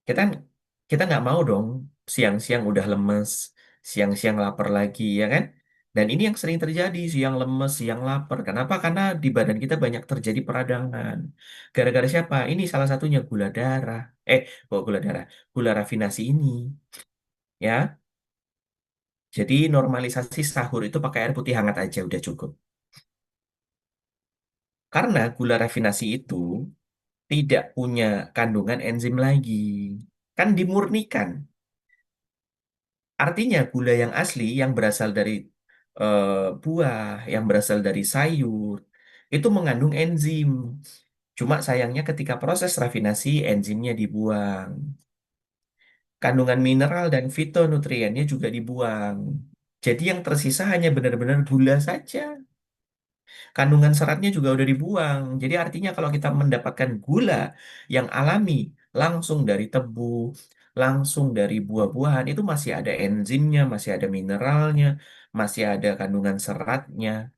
Kita kita nggak mau dong siang-siang udah lemes, siang-siang lapar lagi ya kan? Dan ini yang sering terjadi, siang lemes, siang lapar. Kenapa? Karena di badan kita banyak terjadi peradangan. Gara-gara siapa? Ini salah satunya gula darah. Kok gula darah? Gula rafinasi ini. Ya, jadi normalisasi sahur itu pakai air putih hangat aja udah cukup. Karena gula rafinasi itu tidak punya kandungan enzim lagi. Kan dimurnikan. Artinya gula yang asli yang berasal dari eh, buah, yang berasal dari sayur, itu mengandung enzim. Cuma sayangnya ketika proses rafinasi enzimnya dibuang. Kandungan mineral dan fitonutriennya juga dibuang. Jadi yang tersisa hanya benar-benar gula saja. Kandungan seratnya juga udah dibuang. Jadi artinya kalau kita mendapatkan gula yang alami langsung dari tebu, langsung dari buah-buahan itu masih ada enzimnya, masih ada mineralnya, masih ada kandungan seratnya.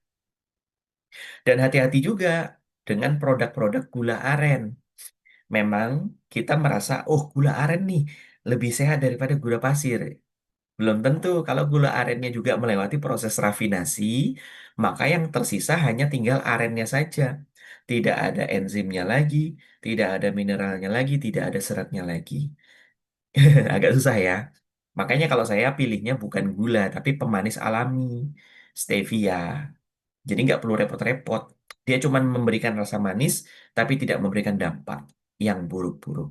Dan hati-hati juga dengan produk-produk gula aren. Memang kita merasa, oh gula aren nih lebih sehat daripada gula pasir. Belum tentu kalau gula arennya juga melewati proses rafinasi, maka yang tersisa hanya tinggal arennya saja. Tidak ada enzimnya lagi, tidak ada mineralnya lagi, tidak ada seratnya lagi. Agak susah ya. Makanya kalau saya pilihnya bukan gula, tapi pemanis alami, stevia. Jadi nggak perlu repot-repot. Dia cuma memberikan rasa manis, tapi tidak memberikan dampak yang buruk-buruk.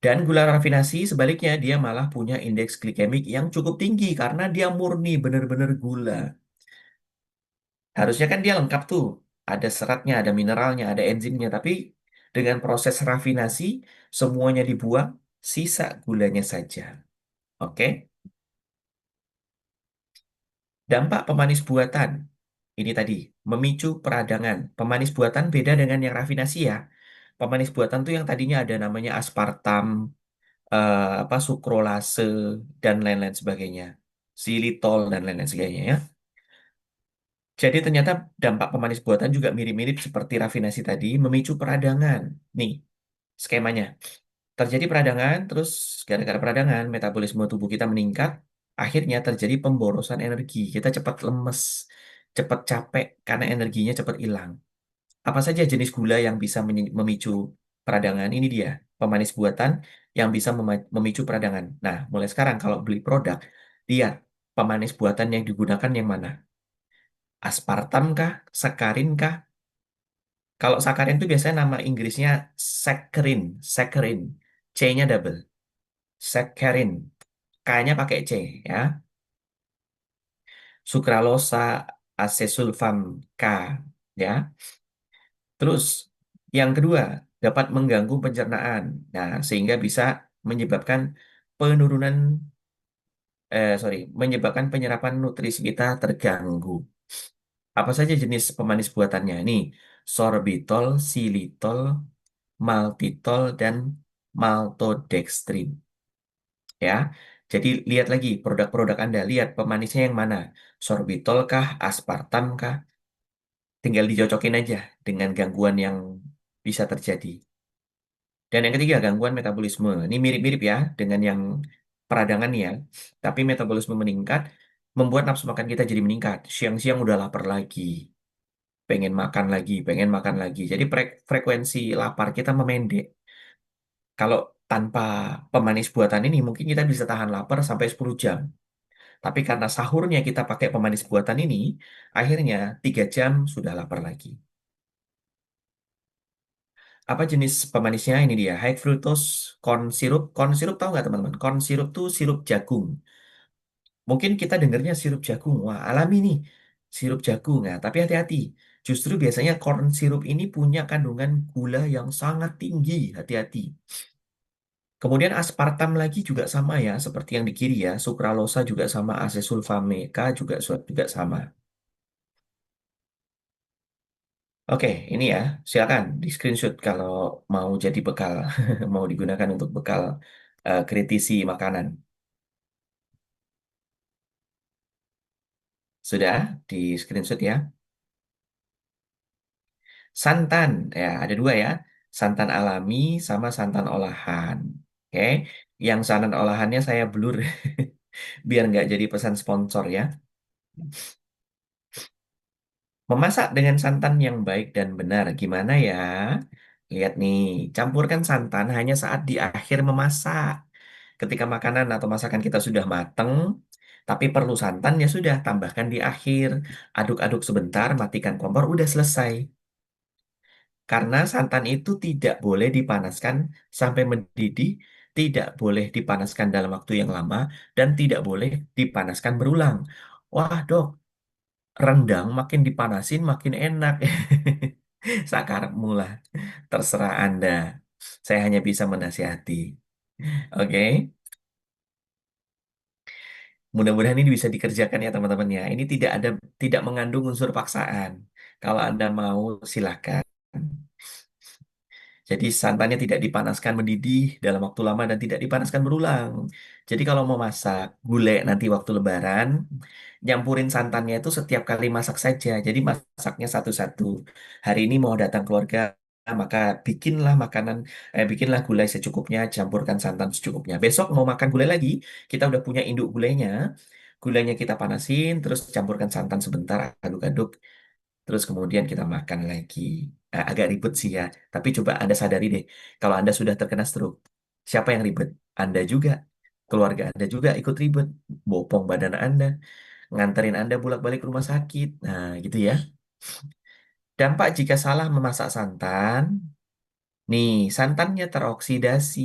Dan gula rafinasi sebaliknya dia malah punya indeks glikemik yang cukup tinggi karena dia murni benar-benar gula. Harusnya kan dia lengkap tuh. Ada seratnya, ada mineralnya, ada enzimnya. Tapi dengan proses rafinasi semuanya dibuang, sisa gulanya saja. Oke? Dampak pemanis buatan. Ini tadi memicu peradangan. Pemanis buatan beda dengan yang rafinasi ya. Pemanis buatan tuh yang tadinya ada namanya aspartam, sukrolase dan lain-lain sebagainya, xilitol dan lain-lain sebagainya ya. Jadi ternyata dampak pemanis buatan juga mirip-mirip seperti rafinasi tadi, memicu peradangan. Nih, skemanya. Terjadi peradangan, terus gara-gara peradangan, metabolisme tubuh kita meningkat, akhirnya terjadi pemborosan energi. Kita cepat lemes, cepat capek karena energinya cepat hilang. Apa saja jenis gula yang bisa memicu? peradangan ini dia, pemanis buatan yang bisa memicu peradangan. Nah, mulai sekarang kalau beli produk, lihat pemanis buatan yang digunakan yang mana? Aspartam kah? Sakarin kah? Kalau sakarin itu biasanya nama Inggrisnya saccharin, saccharin. C-nya double. Saccharin. K-nya pakai C ya. Sukralosa asesulfam K ya. Terus yang kedua, dapat mengganggu pencernaan. Nah, sehingga bisa menyebabkan penurunan menyebabkan penyerapan nutrisi kita terganggu. Apa saja jenis pemanis buatannya? Nih, sorbitol, xilitol, maltitol, dan maltodextrin. Ya, jadi lihat lagi produk-produk Anda. Lihat pemanisnya yang mana? Sorbitol kah? Aspartam kah? Tinggal dicocokin aja dengan gangguan yang bisa terjadi. Dan yang ketiga, gangguan metabolisme. Ini mirip-mirip ya dengan yang peradangan ya. Tapi metabolisme meningkat, membuat nafsu makan kita jadi meningkat. Siang-siang udah lapar lagi, pengen makan lagi, pengen makan lagi. Jadi frekuensi lapar kita memendek. Kalau tanpa pemanis buatan ini, mungkin kita bisa tahan lapar sampai 10 jam. Tapi karena sahurnya kita pakai pemanis buatan ini, akhirnya 3 jam sudah lapar lagi. Apa jenis pemanisnya? Ini dia, high fructose corn syrup. Corn syrup tahu nggak teman-teman? Corn syrup tuh sirup jagung. Mungkin kita dengarnya sirup jagung. Wah, alami nih. Sirup jagung. Nah, tapi hati-hati. Justru biasanya corn syrup ini punya kandungan gula yang sangat tinggi. Hati-hati. Kemudian aspartam lagi juga sama ya, seperti yang di kiri ya. Sukralosa juga sama, asesulfame K juga sama. Oke, ini ya, silakan di screenshot kalau mau jadi bekal, mau digunakan untuk bekal kritisi makanan. Sudah di screenshot ya. Santan, ya ada dua ya, santan alami sama santan olahan. Oke, yang santan olahannya saya blur biar nggak jadi pesan sponsor ya. Memasak dengan santan yang baik dan benar, gimana ya? Lihat nih, campurkan santan hanya saat di akhir memasak. Ketika makanan atau masakan kita sudah mateng, tapi perlu santan ya sudah, tambahkan di akhir. Aduk-aduk sebentar, matikan kompor, udah selesai. Karena santan itu tidak boleh dipanaskan sampai mendidih, tidak boleh dipanaskan dalam waktu yang lama, dan tidak boleh dipanaskan berulang. Wah, dok, rendang makin dipanasin makin enak. Sakarepmu lah, terserah Anda. Saya hanya bisa menasihati. Oke, mudah-mudahan ini bisa dikerjakan ya teman-teman ya. Ini tidak mengandung unsur paksaan. Kalau Anda mau, silakan. Jadi santannya tidak dipanaskan mendidih dalam waktu lama dan tidak dipanaskan berulang. Jadi kalau mau masak gulai nanti waktu Lebaran, nyampurin santannya itu setiap kali masak saja. Jadi masaknya satu-satu. Hari ini mau datang keluarga, maka bikinlah gulai secukupnya, campurkan santan secukupnya. Besok mau makan gulai lagi, kita udah punya induk gulainya. Gulainya kita panasin, terus campurkan santan sebentar, aduk-aduk. Terus kemudian kita makan lagi. Agak ribet sih ya. Tapi coba Anda sadari deh, kalau Anda sudah terkena stroke, siapa yang ribet? Anda juga. Keluarga Anda juga ikut ribet. Bopong badan Anda, nganterin Anda bolak-balik rumah sakit. Nah, gitu ya. Dampak jika salah memasak santan, nih, santannya teroksidasi.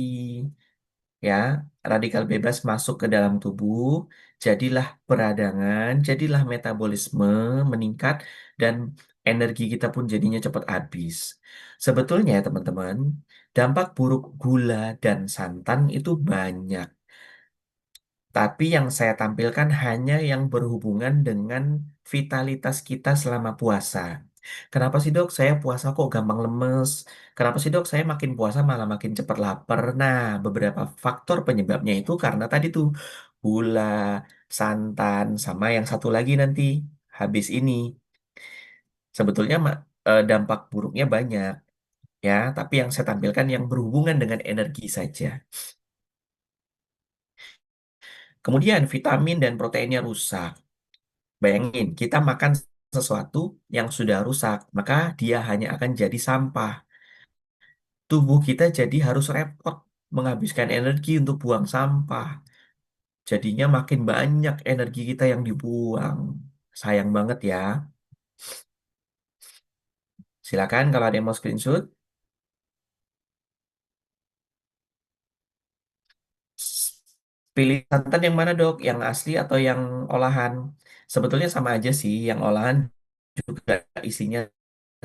Ya, radikal bebas masuk ke dalam tubuh, jadilah peradangan, jadilah metabolisme meningkat, dan energi kita pun jadinya cepat habis. Sebetulnya ya teman-teman, dampak buruk gula dan santan itu banyak. Tapi yang saya tampilkan hanya yang berhubungan dengan vitalitas kita selama puasa. Kenapa sih dok, saya puasa kok gampang lemes? Kenapa sih dok, saya makin puasa malah makin cepat lapar? Nah, beberapa faktor penyebabnya itu karena tadi tuh gula, santan, sama yang satu lagi nanti habis ini. Sebetulnya dampak buruknya banyak ya, tapi yang saya tampilkan yang berhubungan dengan energi saja. Kemudian vitamin dan proteinnya rusak. Bayangin, kita makan sesuatu yang sudah rusak, maka dia hanya akan jadi sampah. tubuh kita jadi harus repot menghabiskan energi untuk buang sampah. Jadinya makin banyak energi kita yang dibuang. Sayang banget ya. Silakan kalau ada yang mau screenshot. Pilih santan yang mana dok? Yang asli atau yang olahan? Sebetulnya sama aja sih. Yang olahan juga isinya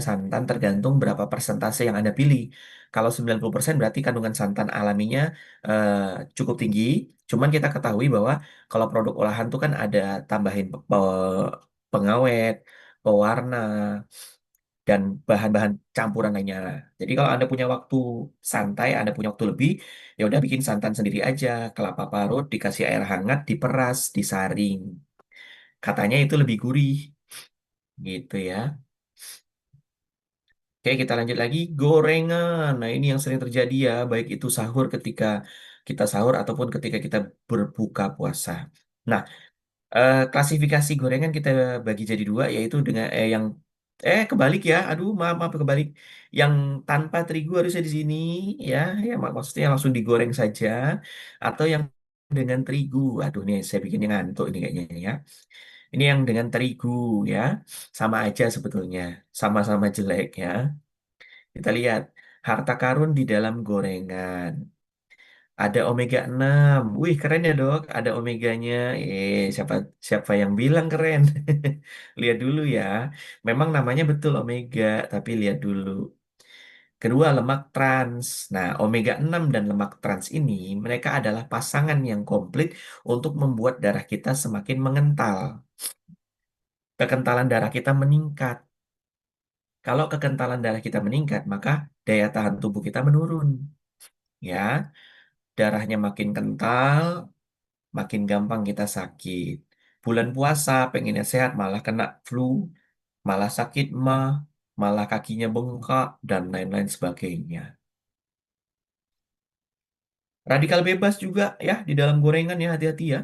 santan tergantung berapa persentase yang Anda pilih. Kalau 90% berarti kandungan santan alaminya eh, cukup tinggi. Cuman kita ketahui bahwa kalau produk olahan tuh kan ada tambahin pengawet, pewarna, dan bahan-bahan campuran lainnya. Jadi kalau Anda punya waktu santai, Anda punya waktu lebih, ya udah bikin santan sendiri aja. Kelapa parut dikasih air hangat, diperas, disaring. Katanya itu lebih gurih, gitu ya. Oke, kita lanjut lagi. Gorengan. Nah, ini yang sering terjadi ya, baik itu sahur ketika kita sahur ataupun ketika kita berbuka puasa. Nah, klasifikasi gorengan kita bagi jadi dua, yaitu dengan yang kebalik ya. Aduh, maaf maaf kebalik. Yang tanpa terigu harusnya di sini ya, ya maksudnya langsung digoreng saja, atau yang dengan terigu. Aduh nih, saya bikin ngantuk ini kayaknya ini ya. Ini yang dengan terigu ya, sama aja sebetulnya, sama-sama jelek ya. Kita lihat harta karun di dalam gorengan. Ada omega 6. Wih, keren ya, Dok. Ada omeganya. Siapa siapa yang bilang keren? Lihat dulu ya. Memang namanya betul omega, tapi lihat dulu. Kedua, lemak trans. Nah, omega 6 dan lemak trans ini mereka adalah pasangan yang komplit untuk membuat darah kita semakin mengental. Kekentalan darah kita meningkat. Kalau kekentalan darah kita meningkat, maka daya tahan tubuh kita menurun. Ya, darahnya makin kental, makin gampang kita sakit. Bulan puasa pengennya sehat malah kena flu, malah sakit mah, malah kakinya bengkak, dan lain-lain sebagainya. Radikal bebas juga ya di dalam gorengan ya, hati-hati ya.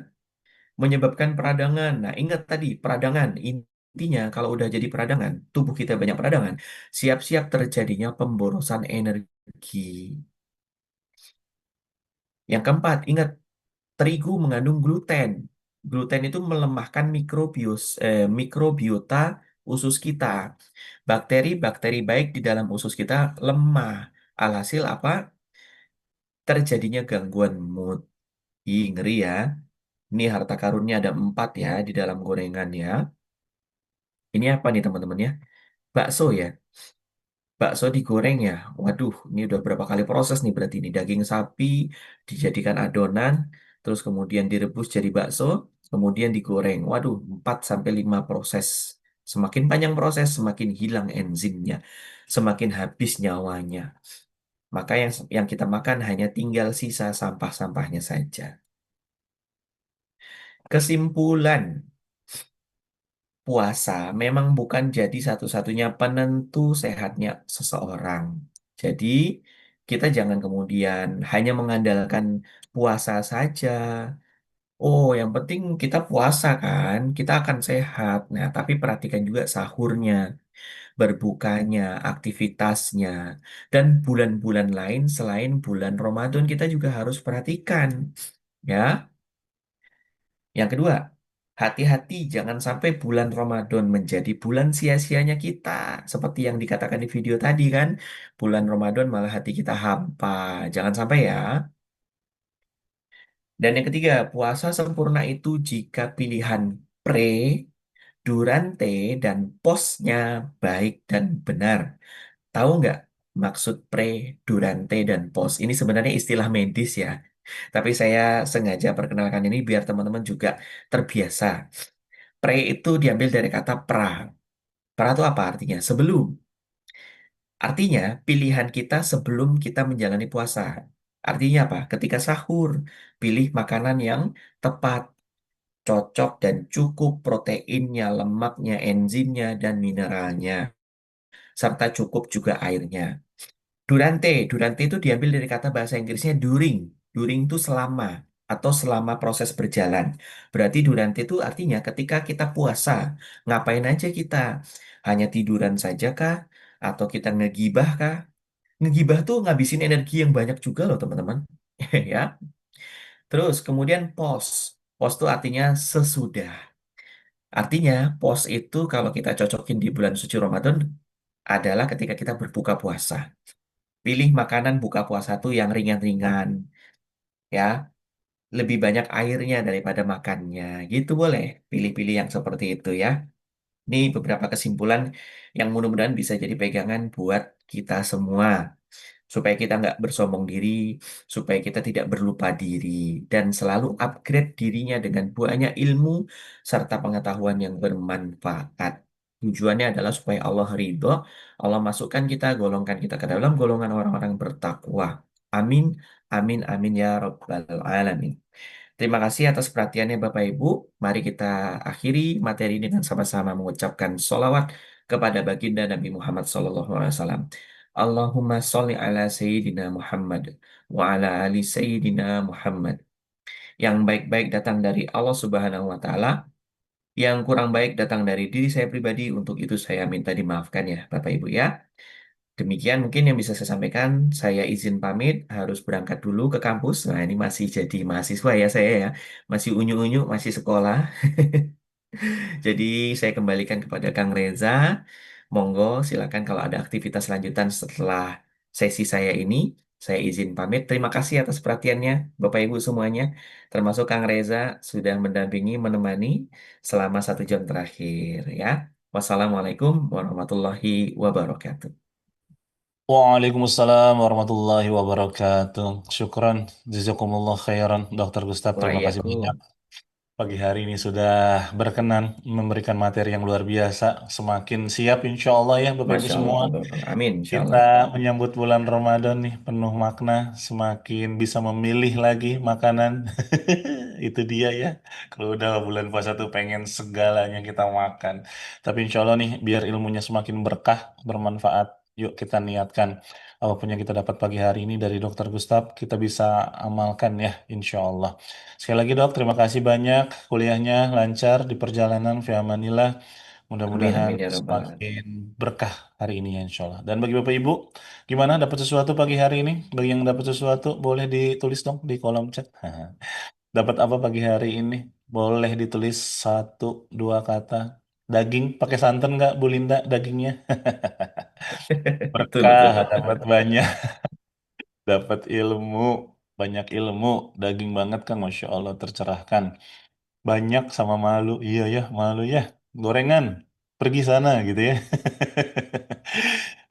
Menyebabkan peradangan. Nah, ingat tadi peradangan. Intinya kalau udah jadi peradangan, tubuh kita banyak peradangan, siap-siap terjadinya pemborosan energi. Yang keempat, ingat terigu mengandung gluten. Gluten itu melemahkan mikrobiota usus kita. Bakteri-bakteri baik di dalam usus kita lemah. Alhasil apa? Terjadinya gangguan mood. Ih, ngeri ya. Ini harta karunnya ada 4 ya di dalam gorengan ya. Ini apa nih teman-teman ya? Bakso ya. Bakso digoreng ya. Waduh, ini udah berapa kali proses nih berarti ini. Daging sapi dijadikan adonan, terus kemudian direbus jadi bakso, kemudian digoreng. Waduh, 4 sampai 5 proses. Semakin panjang proses, semakin hilang enzimnya, semakin habis nyawanya. Maka yang kita makan hanya tinggal sisa sampah-sampahnya saja. Kesimpulan, puasa memang bukan jadi satu-satunya penentu sehatnya seseorang. Jadi, kita jangan kemudian hanya mengandalkan puasa saja. Oh, yang penting kita puasa kan, kita akan sehat. Nah, tapi perhatikan juga sahurnya, berbukanya, aktivitasnya, dan bulan-bulan lain selain bulan Ramadan kita juga harus perhatikan. Ya, yang kedua, hati-hati jangan sampai bulan Ramadan menjadi bulan sia-sianya kita. Seperti yang dikatakan di video tadi kan, bulan Ramadan malah hati kita hampa. Jangan sampai ya. Dan yang ketiga, puasa sempurna itu jika pilihan pre, durante, dan postnya baik dan benar. Tahu nggak maksud pre, durante, dan post? Ini sebenarnya istilah medis ya. Tapi saya sengaja perkenalkan ini biar teman-teman juga terbiasa. Pre itu diambil dari kata pra. Pra itu apa artinya? Sebelum. Artinya pilihan kita sebelum kita menjalani puasa. Artinya apa? Ketika sahur, pilih makanan yang tepat, cocok dan cukup proteinnya, lemaknya, enzimnya, dan mineralnya. Serta cukup juga airnya. Durante itu diambil dari kata bahasa Inggrisnya during. During itu selama atau selama proses berjalan. Berarti durante itu artinya ketika kita puasa, ngapain aja kita? Hanya tiduran saja kah? Atau kita ngegibah kah? ngegibah tuh ngabisin energi yang banyak juga loh teman-teman. Ya. Terus kemudian pos. Pos itu artinya sesudah. Artinya pos itu kalau kita cocokin di bulan suci Ramadan adalah ketika kita berbuka puasa. Pilih makanan buka puasa tuh yang ringan-ringan, ya. Lebih banyak airnya daripada makannya. Gitu boleh. Pilih-pilih yang seperti itu ya. Ini beberapa kesimpulan yang mudah-mudahan bisa jadi pegangan buat kita semua. Supaya kita nggak bersombong diri, supaya kita tidak berlupa diri, dan selalu upgrade dirinya dengan banyak ilmu serta pengetahuan yang bermanfaat. Tujuannya adalah supaya Allah ridho, Allah masukkan kita, golongkan kita ke dalam golongan orang-orang bertakwa. Amin, amin, amin ya Rabbal Alamin. Terima kasih atas perhatiannya Bapak Ibu. Mari kita akhiri materi ini dengan sama-sama mengucapkan solawat kepada baginda Nabi Muhammad SAW. Allahumma sholli ala Sayyidina Muhammad wa ala ali Sayyidina Muhammad. Yang baik-baik datang dari Allah Subhanahu wa Ta'ala, yang kurang baik datang dari diri saya pribadi. Untuk itu saya minta dimaafkan ya Bapak Ibu ya. Demikian mungkin yang bisa saya sampaikan. Saya izin pamit, harus berangkat dulu ke kampus. Nah, ini masih jadi mahasiswa ya saya ya. Masih unyu-unyu, masih sekolah. Jadi saya kembalikan kepada Kang Reza. Monggo, silakan kalau ada aktivitas lanjutan setelah sesi saya ini. Saya izin pamit. Terima kasih atas perhatiannya, Bapak Ibu semuanya. Termasuk Kang Reza sudah mendampingi, menemani selama 1 jam terakhir ya. Wassalamualaikum warahmatullahi wabarakatuh. Waalaikumsalam warahmatullahi wabarakatuh. Syukran, jazakumullah khairan, Dokter Gustaf. Wa Terima kasih banyak. iyyakum. Pagi hari ini sudah berkenan memberikan materi yang luar biasa. Semakin siap insya Allah ya Bapak Ibu Masya Allah, semua. tabarakallah. Amin, insya Kita Allah. menyambut bulan Ramadan nih penuh makna, semakin bisa memilih lagi makanan. Itu dia ya. Kalau udah bulan puasa tuh pengen segalanya kita makan. Tapi insya Allah nih biar ilmunya semakin berkah, bermanfaat. Yuk kita niatkan apapun yang kita dapat pagi hari ini dari Dokter Gustaf kita bisa amalkan ya insya Allah. Sekali lagi dok, terima kasih banyak. Kuliahnya lancar di perjalanan. Fi amanillah. Amin, Mudah-mudahan amin ya Rabbal Alamin. semakin berkah hari ini ya insya Allah. Dan bagi Bapak Ibu, gimana dapat sesuatu pagi hari ini? Bagi yang dapat sesuatu, boleh ditulis dong di kolom chat. Dapat apa pagi hari ini? Boleh ditulis satu, dua kata. Daging, pakai santan nggak Bu Linda dagingnya? Betul, betul, Berkah, betul. dapat banyak, dapat ilmu, banyak ilmu. Daging banget kan, Masya Allah tercerahkan. Banyak sama malu. Iya ya, malu ya. Gorengan. Pergi sana gitu ya.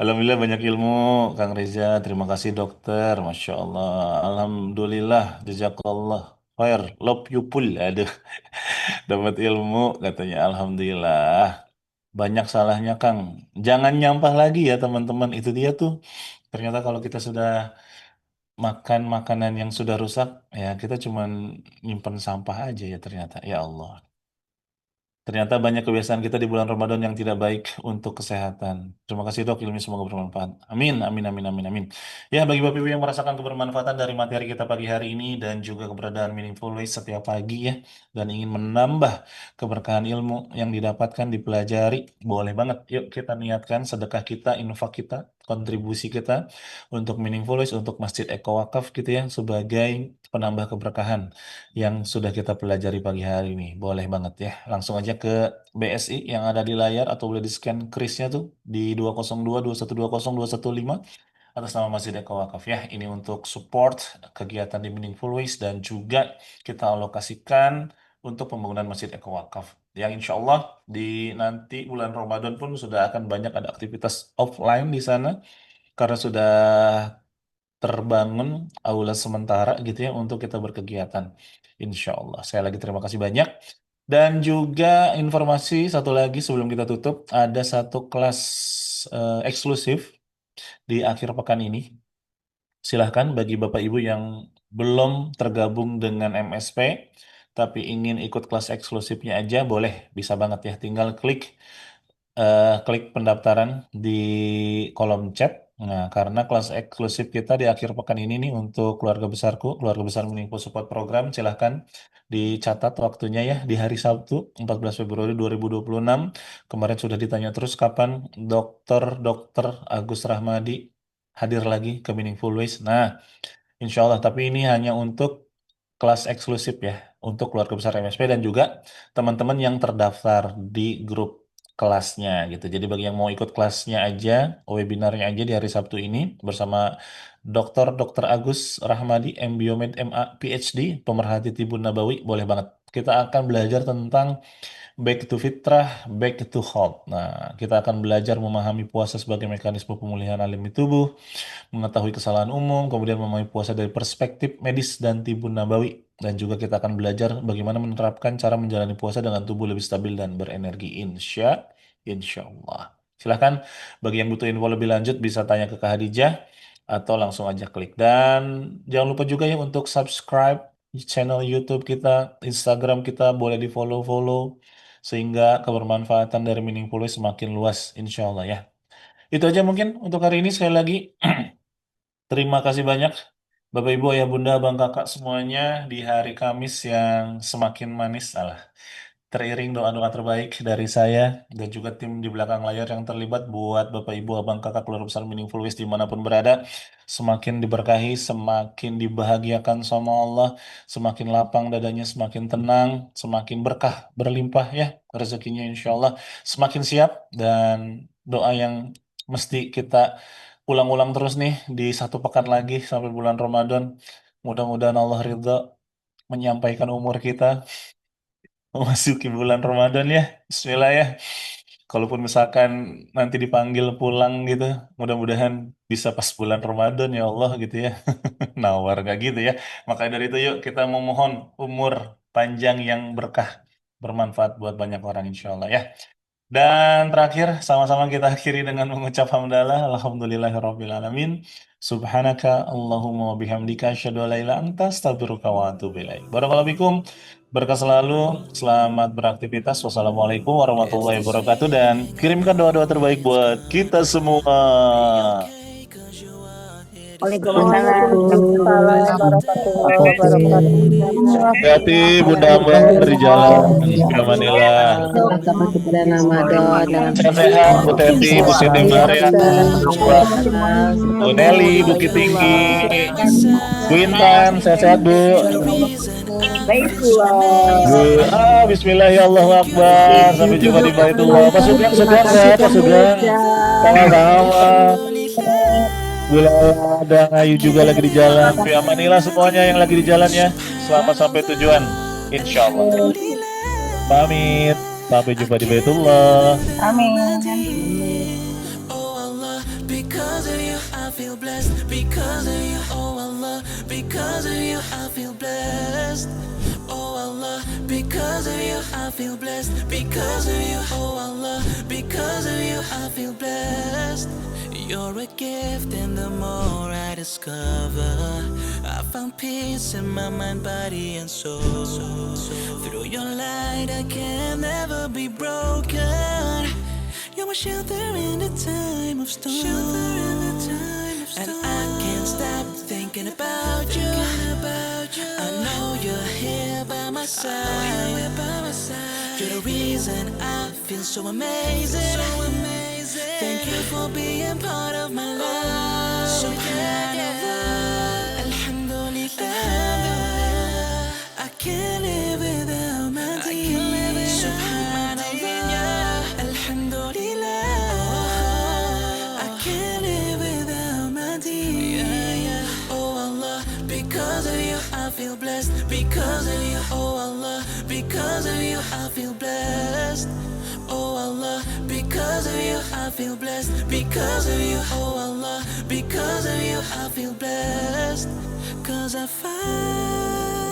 Alhamdulillah banyak ilmu, Kang Reza. Terima kasih dokter. Masya Allah. Alhamdulillah. Jazakallah. Khair. Love you pul. Aduh. Dapat ilmu katanya. Alhamdulillah. Banyak salahnya Kang. Jangan nyampah lagi ya teman-teman. Itu dia tuh. Ternyata kalau kita sudah makan makanan yang sudah rusak, ya kita cuman nyimpen sampah aja ya ternyata. Ya Allah. Ternyata banyak kebiasaan kita di bulan Ramadan yang tidak baik untuk kesehatan. Terima kasih dok, ilmu semoga bermanfaat. Amin, amin, amin, amin, amin. Ya, bagi Bapak Ibu yang merasakan kebermanfaatan dari materi kita pagi hari ini dan juga keberadaan Meaningful Ways setiap pagi ya, dan ingin menambah keberkahan ilmu yang didapatkan, dipelajari, boleh banget. Yuk kita niatkan sedekah kita, infak kita, kontribusi kita untuk Meaningful Ways, untuk Masjid Eko Wakaf gitu ya, sebagai penambah keberkahan yang sudah kita pelajari pagi hari ini. Boleh banget ya. Langsung aja ke BSI yang ada di layar atau boleh di-scan krisnya tuh di 202 212 215 atas nama Masjid Eko Wakaf ya. Ini untuk support kegiatan di Meaningful Ways dan juga kita alokasikan untuk pembangunan Masjid Eko Wakaf. Yang insya Allah di nanti bulan Ramadan pun sudah akan banyak ada aktivitas offline di sana karena sudah terbangun aula sementara gitu ya untuk kita berkegiatan. Insya Allah. Saya lagi terima kasih banyak. Dan juga informasi satu lagi sebelum kita tutup, ada satu kelas eksklusif di akhir pekan ini. Silahkan bagi Bapak Ibu yang belum tergabung dengan MSP, tapi ingin ikut kelas eksklusifnya aja, boleh, bisa banget ya. Tinggal klik pendaftaran di kolom chat. Nah, karena kelas eksklusif kita di akhir pekan ini nih untuk keluarga besarku, keluarga besar Meaningful Support Program, silahkan dicatat waktunya ya di hari Sabtu 14 Februari 2026. Kemarin sudah ditanya terus kapan Dokter Agus Rahmadi hadir lagi ke Meaningful Ways. Nah, insya Allah, tapi ini hanya untuk kelas eksklusif ya, untuk keluarga besar MSP dan juga teman-teman yang terdaftar di grup kelasnya gitu. Jadi bagi yang mau ikut kelasnya aja, webinarnya aja di hari Sabtu ini bersama Dr. Agus Rahmadi, MBiomed MA PhD, pemerhati Tibun Nabawi, boleh banget. Kita akan belajar tentang back to fitrah, back to health. Nah, kita akan belajar memahami puasa sebagai mekanisme pemulihan alami tubuh, mengetahui kesalahan umum, kemudian memahami puasa dari perspektif medis dan tibun nabawi. Dan juga kita akan belajar bagaimana menerapkan cara menjalani puasa dengan tubuh lebih stabil dan berenergi. Insya Allah. Silahkan bagi yang butuh info lebih lanjut bisa tanya ke Kak Hadijah atau langsung aja klik. Dan jangan lupa juga ya untuk subscribe channel YouTube kita, Instagram kita, boleh di follow-follow sehingga kebermanfaatan dari Meaningful Way semakin luas insya Allah ya. Itu aja mungkin untuk hari ini. Sekali lagi terima kasih banyak Bapak Ibu Ayah Bunda Abang Kakak semuanya di hari Kamis yang semakin manis. Teriring doa-doa terbaik dari saya dan juga tim di belakang layar yang terlibat buat Bapak Ibu Abang Kakak keluarga besar Meaningful Ways dimanapun berada, semakin diberkahi, semakin dibahagiakan sama Allah, semakin lapang dadanya, semakin tenang, semakin berkah berlimpah ya rezekinya insya Allah, semakin siap. Dan doa yang mesti kita ulang-ulang terus nih di satu pekan lagi sampai bulan Ramadan, mudah-mudahan Allah ridha menyampaikan umur kita memasuki bulan Ramadan ya. Bismillah ya. Kalaupun misalkan nanti dipanggil pulang gitu, mudah-mudahan bisa pas bulan Ramadan ya Allah gitu ya. Nawar gak gitu ya. Makanya dari itu yuk kita memohon umur panjang yang berkah, bermanfaat buat banyak orang insya Allah ya. Dan terakhir, sama-sama kita akhiri dengan mengucap hamdalah. Alhamdulillahirabbil alamin. Subhanaka Allahumma wa bihamdika asyhadu an la ilaha illa anta astaghfiruka wa atubu ilaik. Barakallahu fikum. Berkah selalu. Selamat beraktivitas. Wassalamualaikum warahmatullahi wabarakatuh dan kirimkan doa-doa terbaik buat kita semua. Waalaikumsalam Waalaikumsalam warahmatullahi warahmatullahi wabarakatuh. Hati-hati Bunda Ambar di jalan. Alhamdulillah. Sampai ke bulan Ramadan dengan Sehat-sehat Bu Teti, Bu Siti Maria, Bu Nelly, Bukit Tinggi, Bu Intan, sehat-sehat Bu. Baiklah. Bismillah ya Allah Akbar. Sampai jumpa di Baitullah. Pak Sugeng sehat sehat Pak Sugeng. Sama-sama. Gula dan Ayu juga lagi di jalan. Fi amanillah semuanya yang lagi di jalan ya. Selamat sampai tujuan. Insya Allah. Pamit. Sampai jumpa di Baitullah. Amin. Oh Allah, because of you I feel blessed. Because of you, oh Allah, because of you I feel blessed. Oh Allah, because of you I feel blessed. Because of you, oh Allah, because of you I feel blessed. You're a gift, and the more I discover, I found peace in my mind, body, and soul. Through your light, I can never be broken. You're my shelter in the time of storm. And I can't stop thinking about you. I know you're here by my side. You're the reason I feel so amazing. Thank you for being part of my life. Subhanallah, Alhamdulillah, I can't live without my deen. Subhanallah, Alhamdulillah, I can't live without my deen. Oh Allah, because of you I feel blessed. Because of you, oh Allah, because of you I feel blessed. Oh Allah, because of you I feel blessed. Because of you, oh Allah, because of you I feel blessed. 'Cause I find